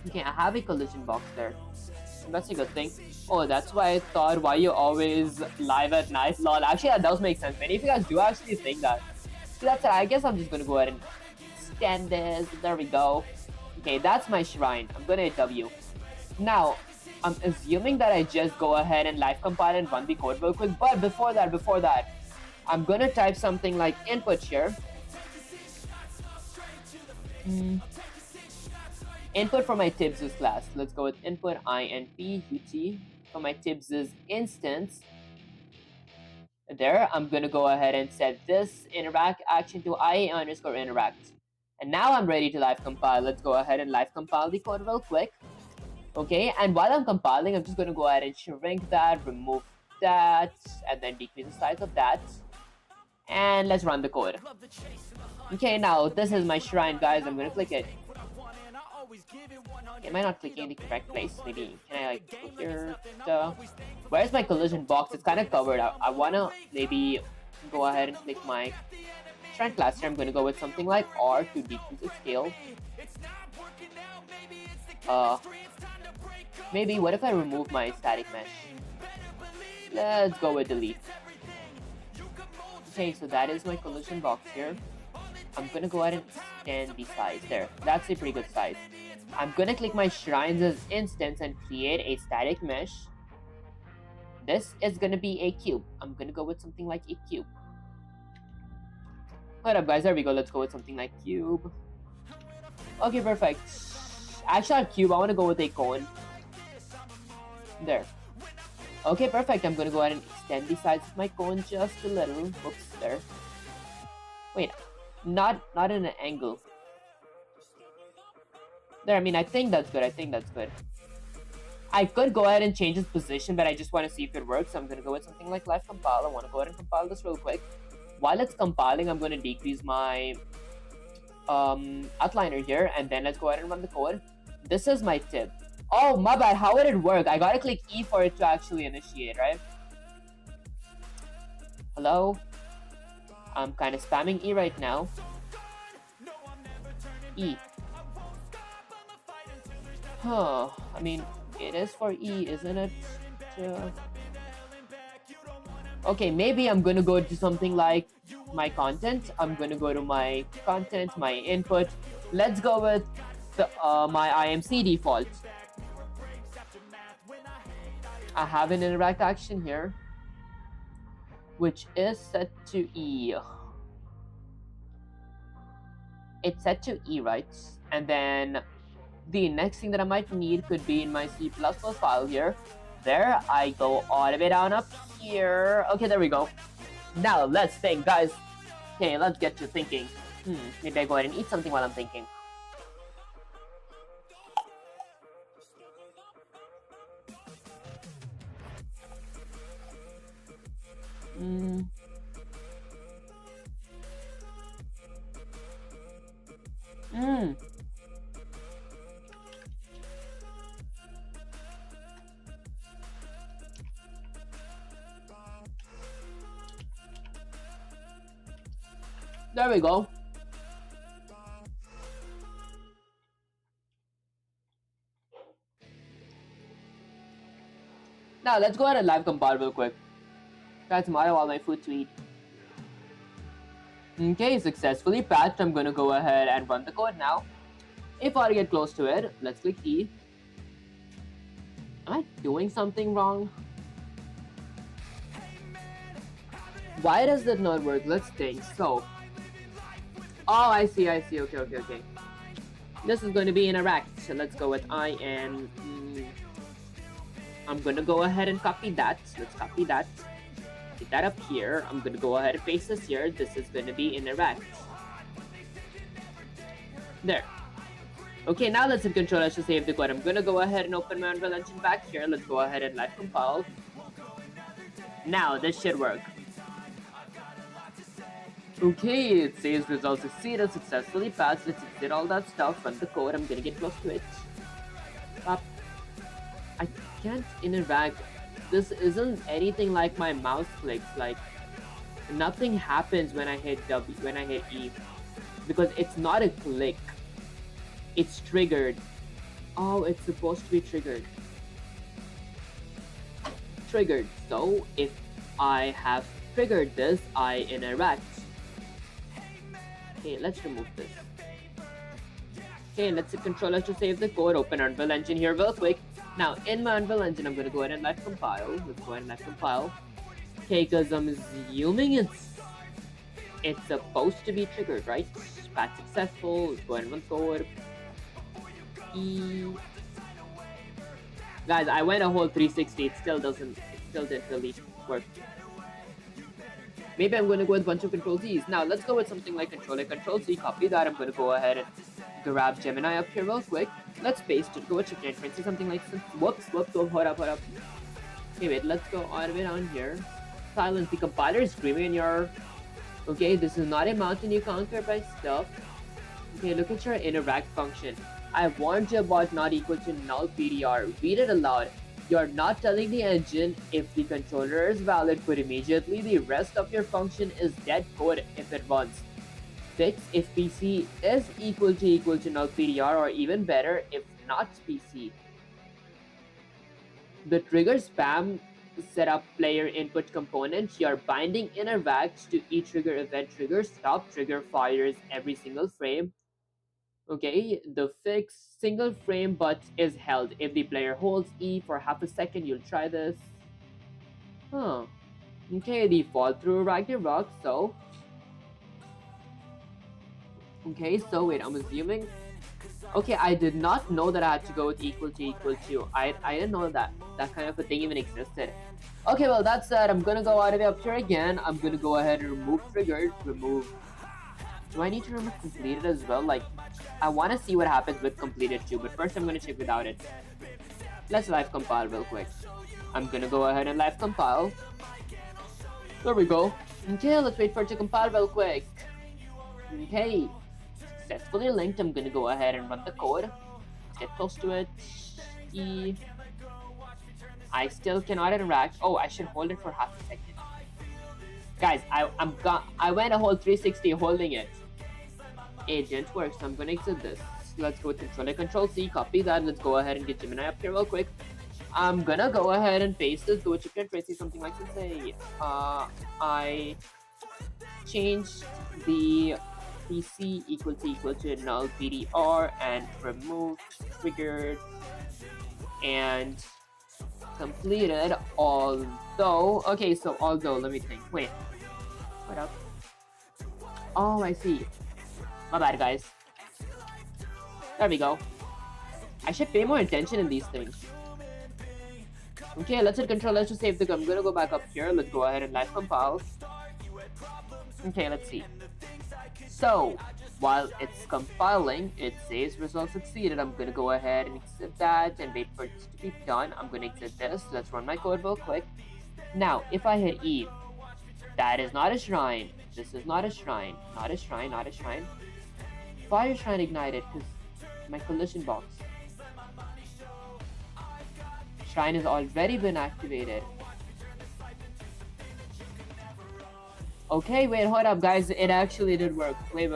Okay, I have a collision box there. That's a good thing. Oh, that's why I thought why you always live at night. Lol, actually that does make sense. Many of you guys do actually think that. So that's it. I guess I'm just gonna go ahead and extend this. There we go. Okay, that's my shrine. I'm gonna hit W. Now, I'm assuming that I just go ahead and live compile and run the code real quick. But before that, I'm gonna type something like input here. Input for my Tibs's class. Let's go with input input for my Tibs's instance. There, I'm gonna go ahead and set this interact action to ia_interact. And now I'm ready to live compile. Let's go ahead and live compile the code real quick. Okay, and while I'm compiling, I'm just gonna go ahead and shrink that, remove that, and then decrease the size of that. And let's run the code. Okay, now this is my shrine, guys. I'm gonna click it. Am I not clicking in the correct place? Maybe, can I like click here? Where's my collision box? It's kind of covered. I wanna maybe go ahead and click my shrine class here. I'm gonna go with something like R to decrease the scale. Maybe what if I remove my static mesh? Let's go with delete. Okay, so that is my collision box here. I'm gonna go ahead and extend the size there. That's a pretty good size. I'm gonna click my shrines as instance and create a static mesh. This is gonna be a cube. I'm gonna go with something like a cube. What up, guys? There we go. Let's go with something like cube. Okay, perfect. Actually, on cube, I want to go with a cone. There. Okay, perfect. I'm gonna go ahead and extend the size of my cone just a little. Whoops, there. Wait, not in an angle. There, I mean, I think that's good. I could go ahead and change its position, but I just want to see if it works. So I'm gonna go with something like live compile. I want to go ahead and compile this real quick. While it's compiling, I'm gonna decrease my outliner here, and then let's go ahead and run the code. This is my tip. Oh, my bad. How would it work? I gotta click E for it to actually initiate, right? Hello? I'm kind of spamming E right now. E. Huh. I mean, it is for E, isn't it? Okay, maybe I'm gonna go to something like my content. I'm gonna go to my content, my input. Let's go with the, my IMC default. I have an interact action here, which is set to E. It's set to E, right? And then the next thing that I might need could be in my C++ file here. There, I go all the way down up here. Okay, there we go. Now, let's think, guys. Okay, let's get to thinking. Maybe I go ahead and eat something while I'm thinking. There we go. Now let's go ahead and live compile real quick. That's all my food to eat. Okay, successfully patched. I'm gonna go ahead and run the code now. If I get close to it, let's click E. Am I doing something wrong? Why does that not work? Let's think. So, oh, I see. Okay. This is going to be interact. So let's go with I'm gonna go ahead and copy that. Let's copy that. keep that up here. I'm gonna go ahead and paste this here. This is gonna be interact. There. Okay, now let's hit Control S to save the code. I'm gonna go ahead and open my Unreal Engine back here. Let's go ahead and live compile. Now this should work. Okay, it says results succeeded, successfully passed. Let's exit all that stuff, run the code. I'm gonna get close to it. I can't interact. This isn't anything like my mouse clicks. Like nothing happens when I hit W, when I hit E, because it's not a click. It's triggered. Oh, it's supposed to be triggered. Triggered. So if I have triggered this, I interact. Okay, let's remove this. Okay, let's hit Control S to save the code. Open Unreal Engine here real quick. Now, in my Unreal Engine, I'm gonna go ahead and live compile. Let's go ahead and live compile. Okay, because I'm assuming it's supposed to be triggered, right? Path successful. Let's go ahead and run code. Guys, I went a whole 360. It still didn't really work. Maybe I'm gonna go with a bunch of Control Z's. Now let's go with something like Control A, Control Z. Copy that. I'm gonna go ahead and grab Gemini up here real quick. Let's paste it. Go with Shift and say something like whoops. Oh, hold up. Okay, wait. Let's go all the way down here. Silence. The compiler is screaming in your. Okay, this is not a mountain you conquer by stuff. Okay, look at your interact function. I warned you about not equal to null PDR. Read it aloud. You're not telling the engine if the controller is valid, but immediately the rest of your function is dead code if it runs. 6. If PC is equal to null PDR, or even better, if not PC. The trigger spam setup player input component, your binding interacts to each trigger event trigger. Stop trigger fires every single frame. Okay, the fix single frame but is held. If the player holds E for half a second, you'll try this. Huh. Okay, the fall through Ragnarok, so. Okay, so wait, I'm assuming. Okay, I did not know that I had to go with equal to. I didn't know that kind of a thing even existed. Okay, well, that said, I'm gonna go all the way up here again. I'm gonna go ahead and remove triggered, remove. Do I need to remove completed as well? Like, I want to see what happens with completed too, but first I'm going to check without it. Let's live compile real quick. I'm going to go ahead and live compile. There we go. Okay, let's wait for it to compile real quick. Okay, successfully linked. I'm going to go ahead and run the code. Let's get close to it. I still cannot interact. Oh, I should hold it for half a second. Guys, I went a whole 360 holding it. It didn't work, so I'm gonna exit this. Let's go with Control A, Control C, copy that. Let's go ahead and get Gemini up here real quick. I'm gonna go ahead and paste this. Go with Shift and Tracy, something like to say, I changed the PC equal to null PDR and removed triggered and completed. Although, okay, so although, let me think. Wait, what up? Oh, I see. My bad, guys. There we go. I should pay more attention in these things. Okay, let's hit Control S to save the. I'm gonna go back up here. Let's go ahead and live compile. Okay, let's see. So, while it's compiling, it says results succeeded. I'm gonna go ahead and exit that and wait for it to be done. I'm gonna exit this. Let's run my code real quick. Now, if I hit E, that is not a shrine. This is not a shrine. Not a shrine. Fire shrine ignited because my collision box. Shrine has already been activated. Okay, wait, hold up, guys. It actually did work. Wait.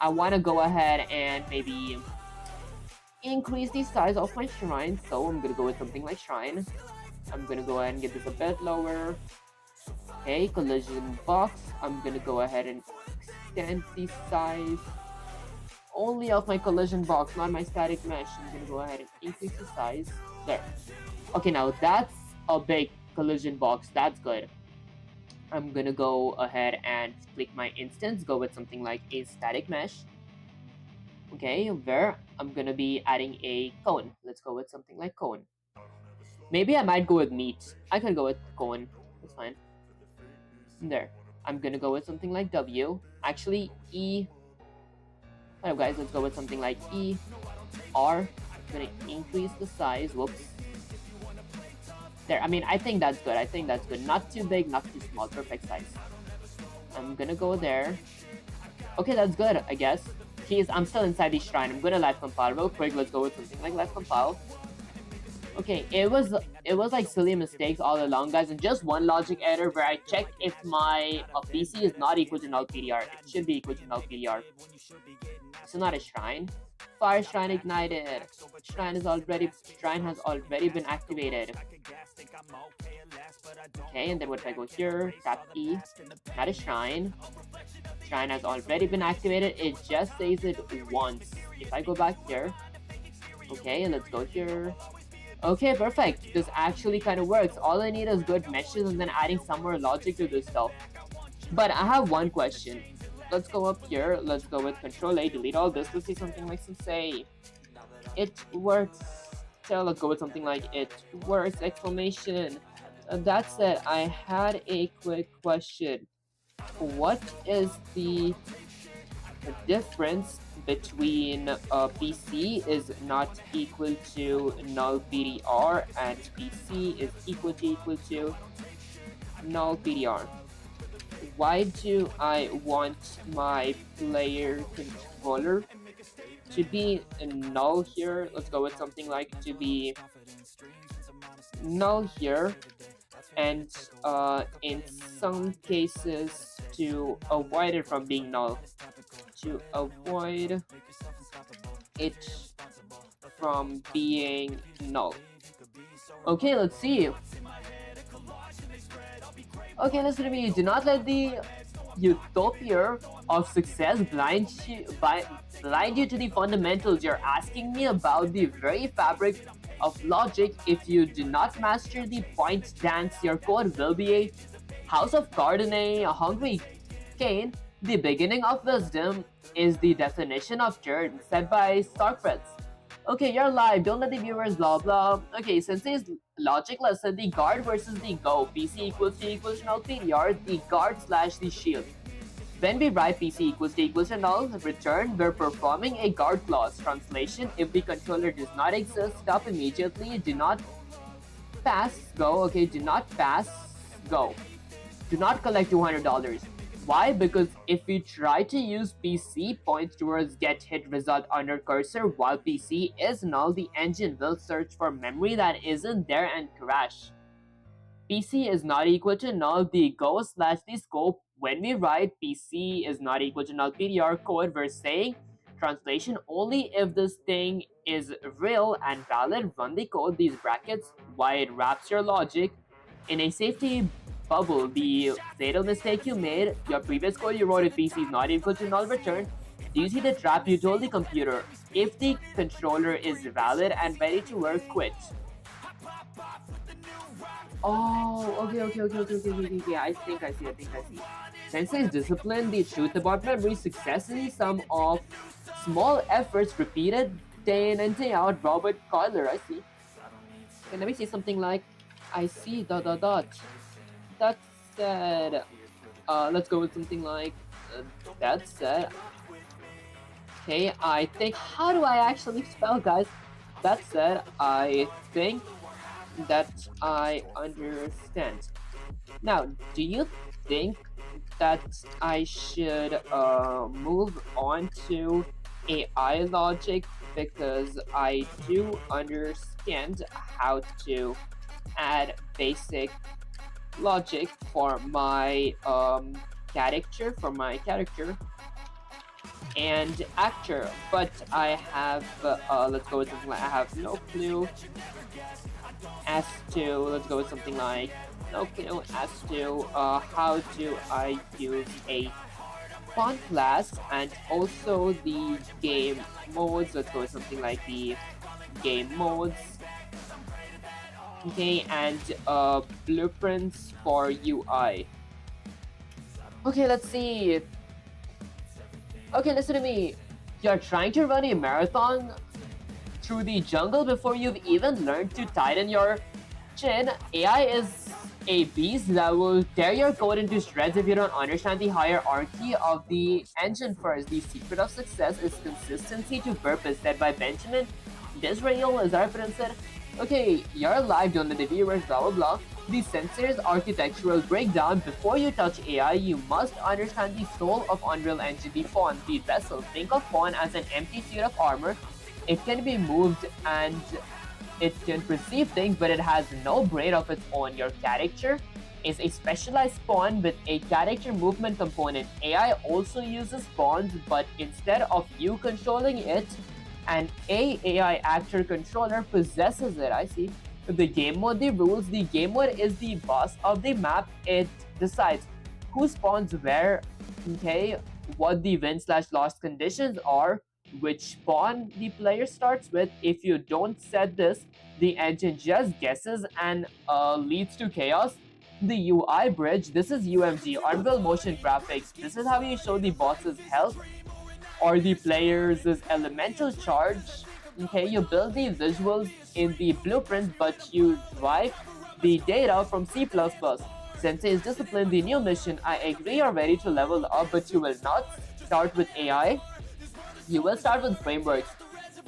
I want to go ahead and maybe increase the size of my shrine. So I'm going to go with something like shrine. I'm going to go ahead and get this a bit lower. Okay, collision box. I'm going to go ahead and extend the size only of my collision box, not my static mesh. I'm going to go ahead and increase the size. There. Okay, now that's a big collision box. That's good. I'm gonna go ahead and click my instance, go with something like a static mesh. Okay, where I'm gonna be adding a cone. Let's go with something like cone. Maybe I might go with meat. I can go with cone. That's fine. There. I'm gonna go with something like W. Actually, E. Alright, guys, let's go with something like E. R. I'm gonna increase the size. Whoops. There. I mean, I think that's good. I think that's good. Not too big, not too small. Perfect size. I'm gonna go there. Okay, that's good, I guess. I'm still inside the shrine. I'm gonna live compile real quick. Let's go with something like live compile. Okay, it was like silly mistakes all along, guys, and just one logic error where I checked if my PC is not equal to null PDR. It should be equal to null PDR. So not a shrine. Fire shrine ignited. Shrine has already been activated. Okay, and then what if I go here? Tap E. Not a shrine. Shrine has already been activated. It just says it once. If I go back here. Okay, let's go here. Okay, perfect. This actually kind of works. All I need is good meshes and then adding some more logic to this stuff. But I have one question. Let's go up here. Let's go with Control A, delete all this. Let's see something like say it works. So let's go with something like it works! Exclamation. That said, I had a quick question. What is the difference between PC is not equal to null PDR and PC is equal to null PDR? Why do I want my player controller to be null here? Let's go with something like to be null here, and in some cases to avoid it from being null. To avoid it from being null. Okay, let's see. Okay, listen to me. Do not let the utopia of success blind you to the fundamentals. You're asking me about the very fabric of logic. If you do not master the point dance, your code will be a house of cards and a hungry cane. The beginning of wisdom is the definition of turn set by Socrates. Okay, you're live. Don't let the viewers blah blah. Okay, Sensei's logic lesson: the guard versus the go. PC equals to null PDR. The guard / the shield. When we write PC equals to null, return, we're performing a guard clause. Translation: if the controller does not exist, stop immediately. Do not pass go. Okay, do not pass go. Do not collect $200. Why? Because if we try to use PC points towards get hit result under cursor while PC is null, the engine will search for memory that isn't there and crash. PC is not equal to null, the go / the scope. When we write PC is not equal to null PDR code, we're saying translation: only if this thing is real and valid, run the code, these brackets, why it wraps your logic in a safety bubble. The fatal mistake you made, your previous code you wrote if PC is not equal to null, return. Do you see the trap? You told the computer, if the controller is valid and ready to work, quit. Oh, okay. I think I see. Sensei's discipline, the truth about memory, success is the sum of small efforts repeated day in and day out. Robert Collier, I see. Okay, let me see something like, I see ... That said, let's go with something like, that said. Okay, I think, how do I actually spell, guys? That said, I think that I understand. Now, do you think that I should move on to AI logic? Because I do understand how to add basic logic for my character and actor, but I have let's go with something like, I have no clue as to, let's go with something like, no clue as to how do I use a font class, and also the game modes. Let's go with something like the game modes. Okay, and blueprints for UI. Okay, let's see. Okay, listen to me. You're trying to run a marathon through the jungle before you've even learned to tighten your chin. AI is a beast that will tear your code into shreds if you don't understand the hierarchy of the engine first. The secret of success is consistency to purpose, said by Benjamin Disraeli, as I pronounced it. Okay, you're live, don't let the viewers, blah blah blah. The sensor's architectural breakdown. Before you touch AI, you must understand the soul of Unreal Engine, the pawn, the vessel. Think of pawn as an empty suit of armor. It can be moved and it can perceive things, but it has no brain of its own. Your character is a specialized pawn with a character movement component. AI also uses pawns, but instead of you controlling it, an AI actor controller possesses it. I see. The game mode, the rules. The game mode is the boss of the map. It decides who spawns where, okay, what the win/loss conditions are, which pawn the player starts with. If you don't set this, the engine just guesses and leads to chaos. The UI bridge, this is UMG, Unreal Motion Graphics. This is how you show the boss's health or the player's elemental charge. Okay, you build the visuals in the blueprint, but you derive the data from C++. Sensei is disciplined, the new mission. I agree you're ready to level up, but you will not start with AI. You will start with frameworks.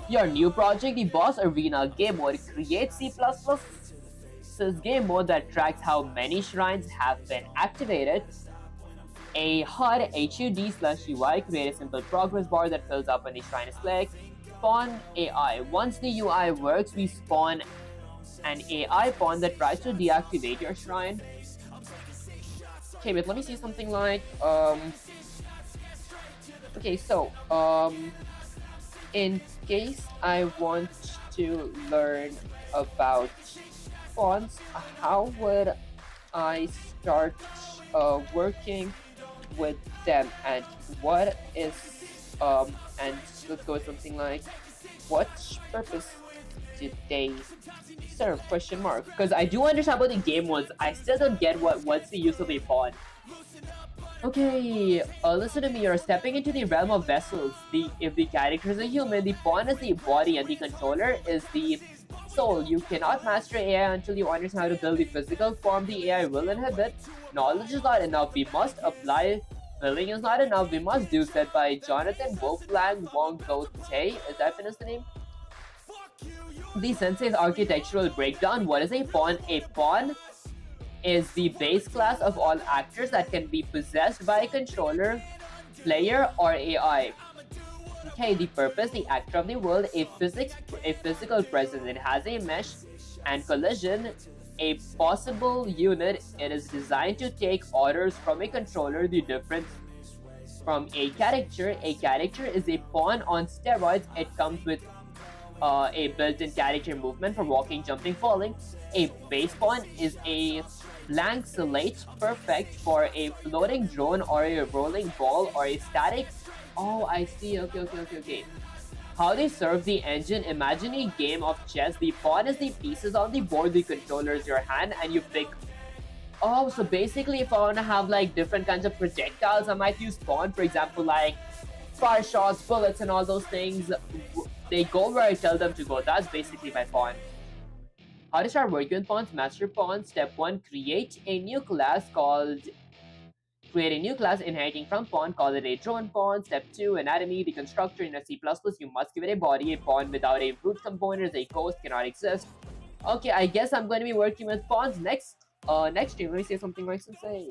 Your new project, the Boss Arena game mode, creates C++'s game mode that tracks how many shrines have been activated. A HUD, HUD/UI, create a simple progress bar that fills up when the shrine is clicked. Spawn AI. Once the UI works, we spawn an AI pawn that tries to deactivate your shrine. Okay, but let me see something like okay, so in case I want to learn about pawns, how would I start working with them, and what is and let's go with something like, what purpose did they serve, question mark, because I do understand about the game modes. I still don't get what's the use of a pawn. Okay, listen to me, you're stepping into the realm of vessels. If the character is a human, the pawn is the body and the controller is the soul. You cannot master AI until you understand how to build the physical form the AI will inhabit. Knowledge is not enough, we must apply. Willing is not enough, we must do, said by Jonathan Wolfgang Wong Go Tae. Is that finished the name? The Sensei's architectural breakdown. What is a pawn? A pawn is the base class of all actors that can be possessed by a controller, player, or AI. Okay, the purpose, the actor of the world, a physical presence. It has a mesh and collision, a possible unit. It is designed to take orders from a controller. The difference from a character is a pawn on steroids. It comes with a built-in character movement for walking, jumping, falling. A base pawn is a blank slate, perfect for a floating drone or a rolling ball or a static. Oh, I see. Okay. How they serve the engine. Imagine a game of chess. The pawn is the pieces on the board, the controller is your hand, and you pick. Oh, so basically if I want to have like different kinds of projectiles, I might use pawn. For example, like fire shots, bullets, and all those things. They go where I tell them to go. That's basically my pawn. How to start working with pawns? Master pawn. Step 1, create a new class inheriting from pawn, call it a drone pawn. Step 2, anatomy. The constructor in a C++, you must give it a body. A pawn without a root component is a ghost, cannot exist. Okay, I guess I'm going to be working with pawns next stream. Let me say something like sensei.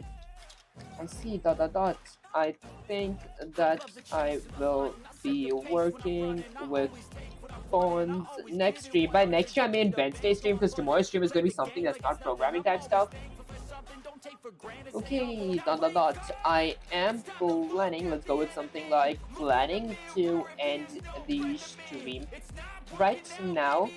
I see ... I think that I will be working with pawns next stream. By next stream, I mean Wednesday stream, because tomorrow's stream is going to be something that's not programming type stuff. Okay, ... I am planning, let's go with something like planning to end the stream right now.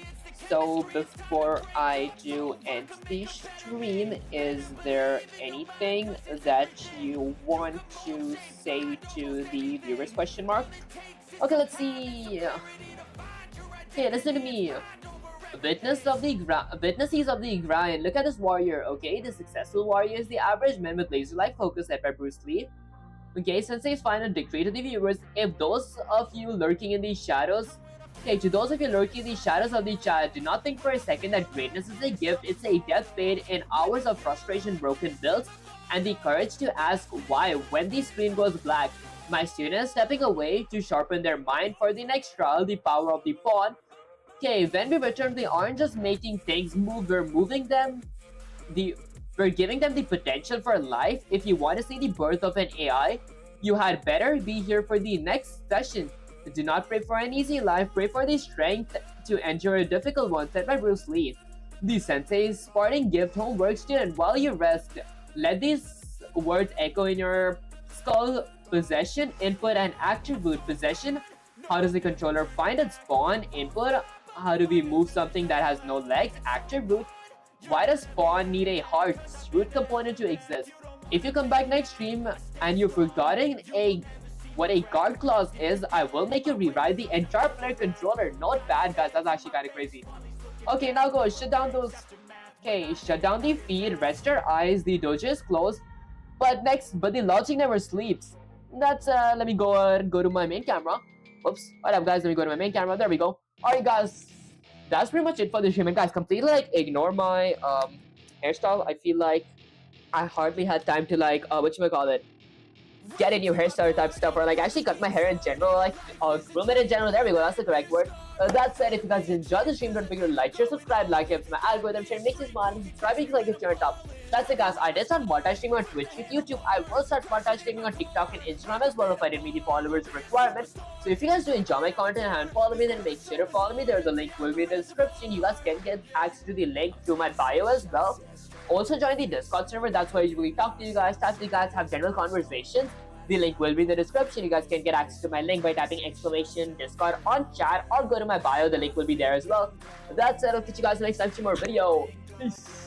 So before I do end the stream, is there anything that you want to say to the viewers, question mark? Okay, let's see. Okay, listen to me. Witnesses of the grind. Look at this warrior, okay? The successful warrior is the average man with laser-like focus, set by Bruce Lee. Okay, Sensei's final decree to the viewers. If those of you lurking in the shadows Okay, to those of you lurking in the shadows of the chat, do not think for a second that greatness is a gift. It's a death paid in hours of frustration, broken builds, and the courage to ask why when the screen goes black. My students stepping away to sharpen their mind for the next trial, the power of the pawn. Okay, when we return, they aren't just making things move, we're giving them the potential for life. If you want to see the birth of an AI, you had better be here for the next session. Do not pray for an easy life, pray for the strength to endure a difficult one, said by Bruce Lee. The sensei's parting gift, homework student, while you rest, let these words echo in your skull. Possession, input, and attribute. Possession, how does the controller find its pawn? Input, how do we move something that has no legs? Attribute, why does pawn need a heart root component to exist? If you come back next stream and you've forgotten what a guard clause is, I will make you rewrite the entire player controller. Not bad, guys. That's actually kind of crazy. Okay, now go shut down those. Okay, shut down the feed, rest your eyes. The dojo is closed, but the logic never sleeps. That's let me go to my main camera. Whoops. Alright guys, let me go to my main camera. There we go. Alright guys, that's pretty much it for the stream. And guys, completely like ignore my hairstyle. I feel like I hardly had time to like whatchamacallit, get a new hairstyle type stuff, or like actually cut my hair in general, like groom it in general. There we go, that's the correct word. That said, if you guys enjoyed the stream, don't forget to like, share, subscribe, like it, my algorithm, share, make this smart, and subscribe if you like it, turn it up. That's it guys, I did start multi-streaming on Twitch with YouTube. I will start multi-streaming on TikTok and Instagram as well if I didn't meet the followers requirement. So if you guys do enjoy my content and follow me, then make sure to follow me. There's a link will be in the description. You guys can get access to the link to my bio as well. Also join the Discord server, that's where I usually talk to you guys, chat to you guys, have general conversations. The link will be in the description. You guys can get access to my link by typing exclamation Discord on chat or go to my bio. The link will be there as well. That's it. I'll catch you guys next time for more video. Peace.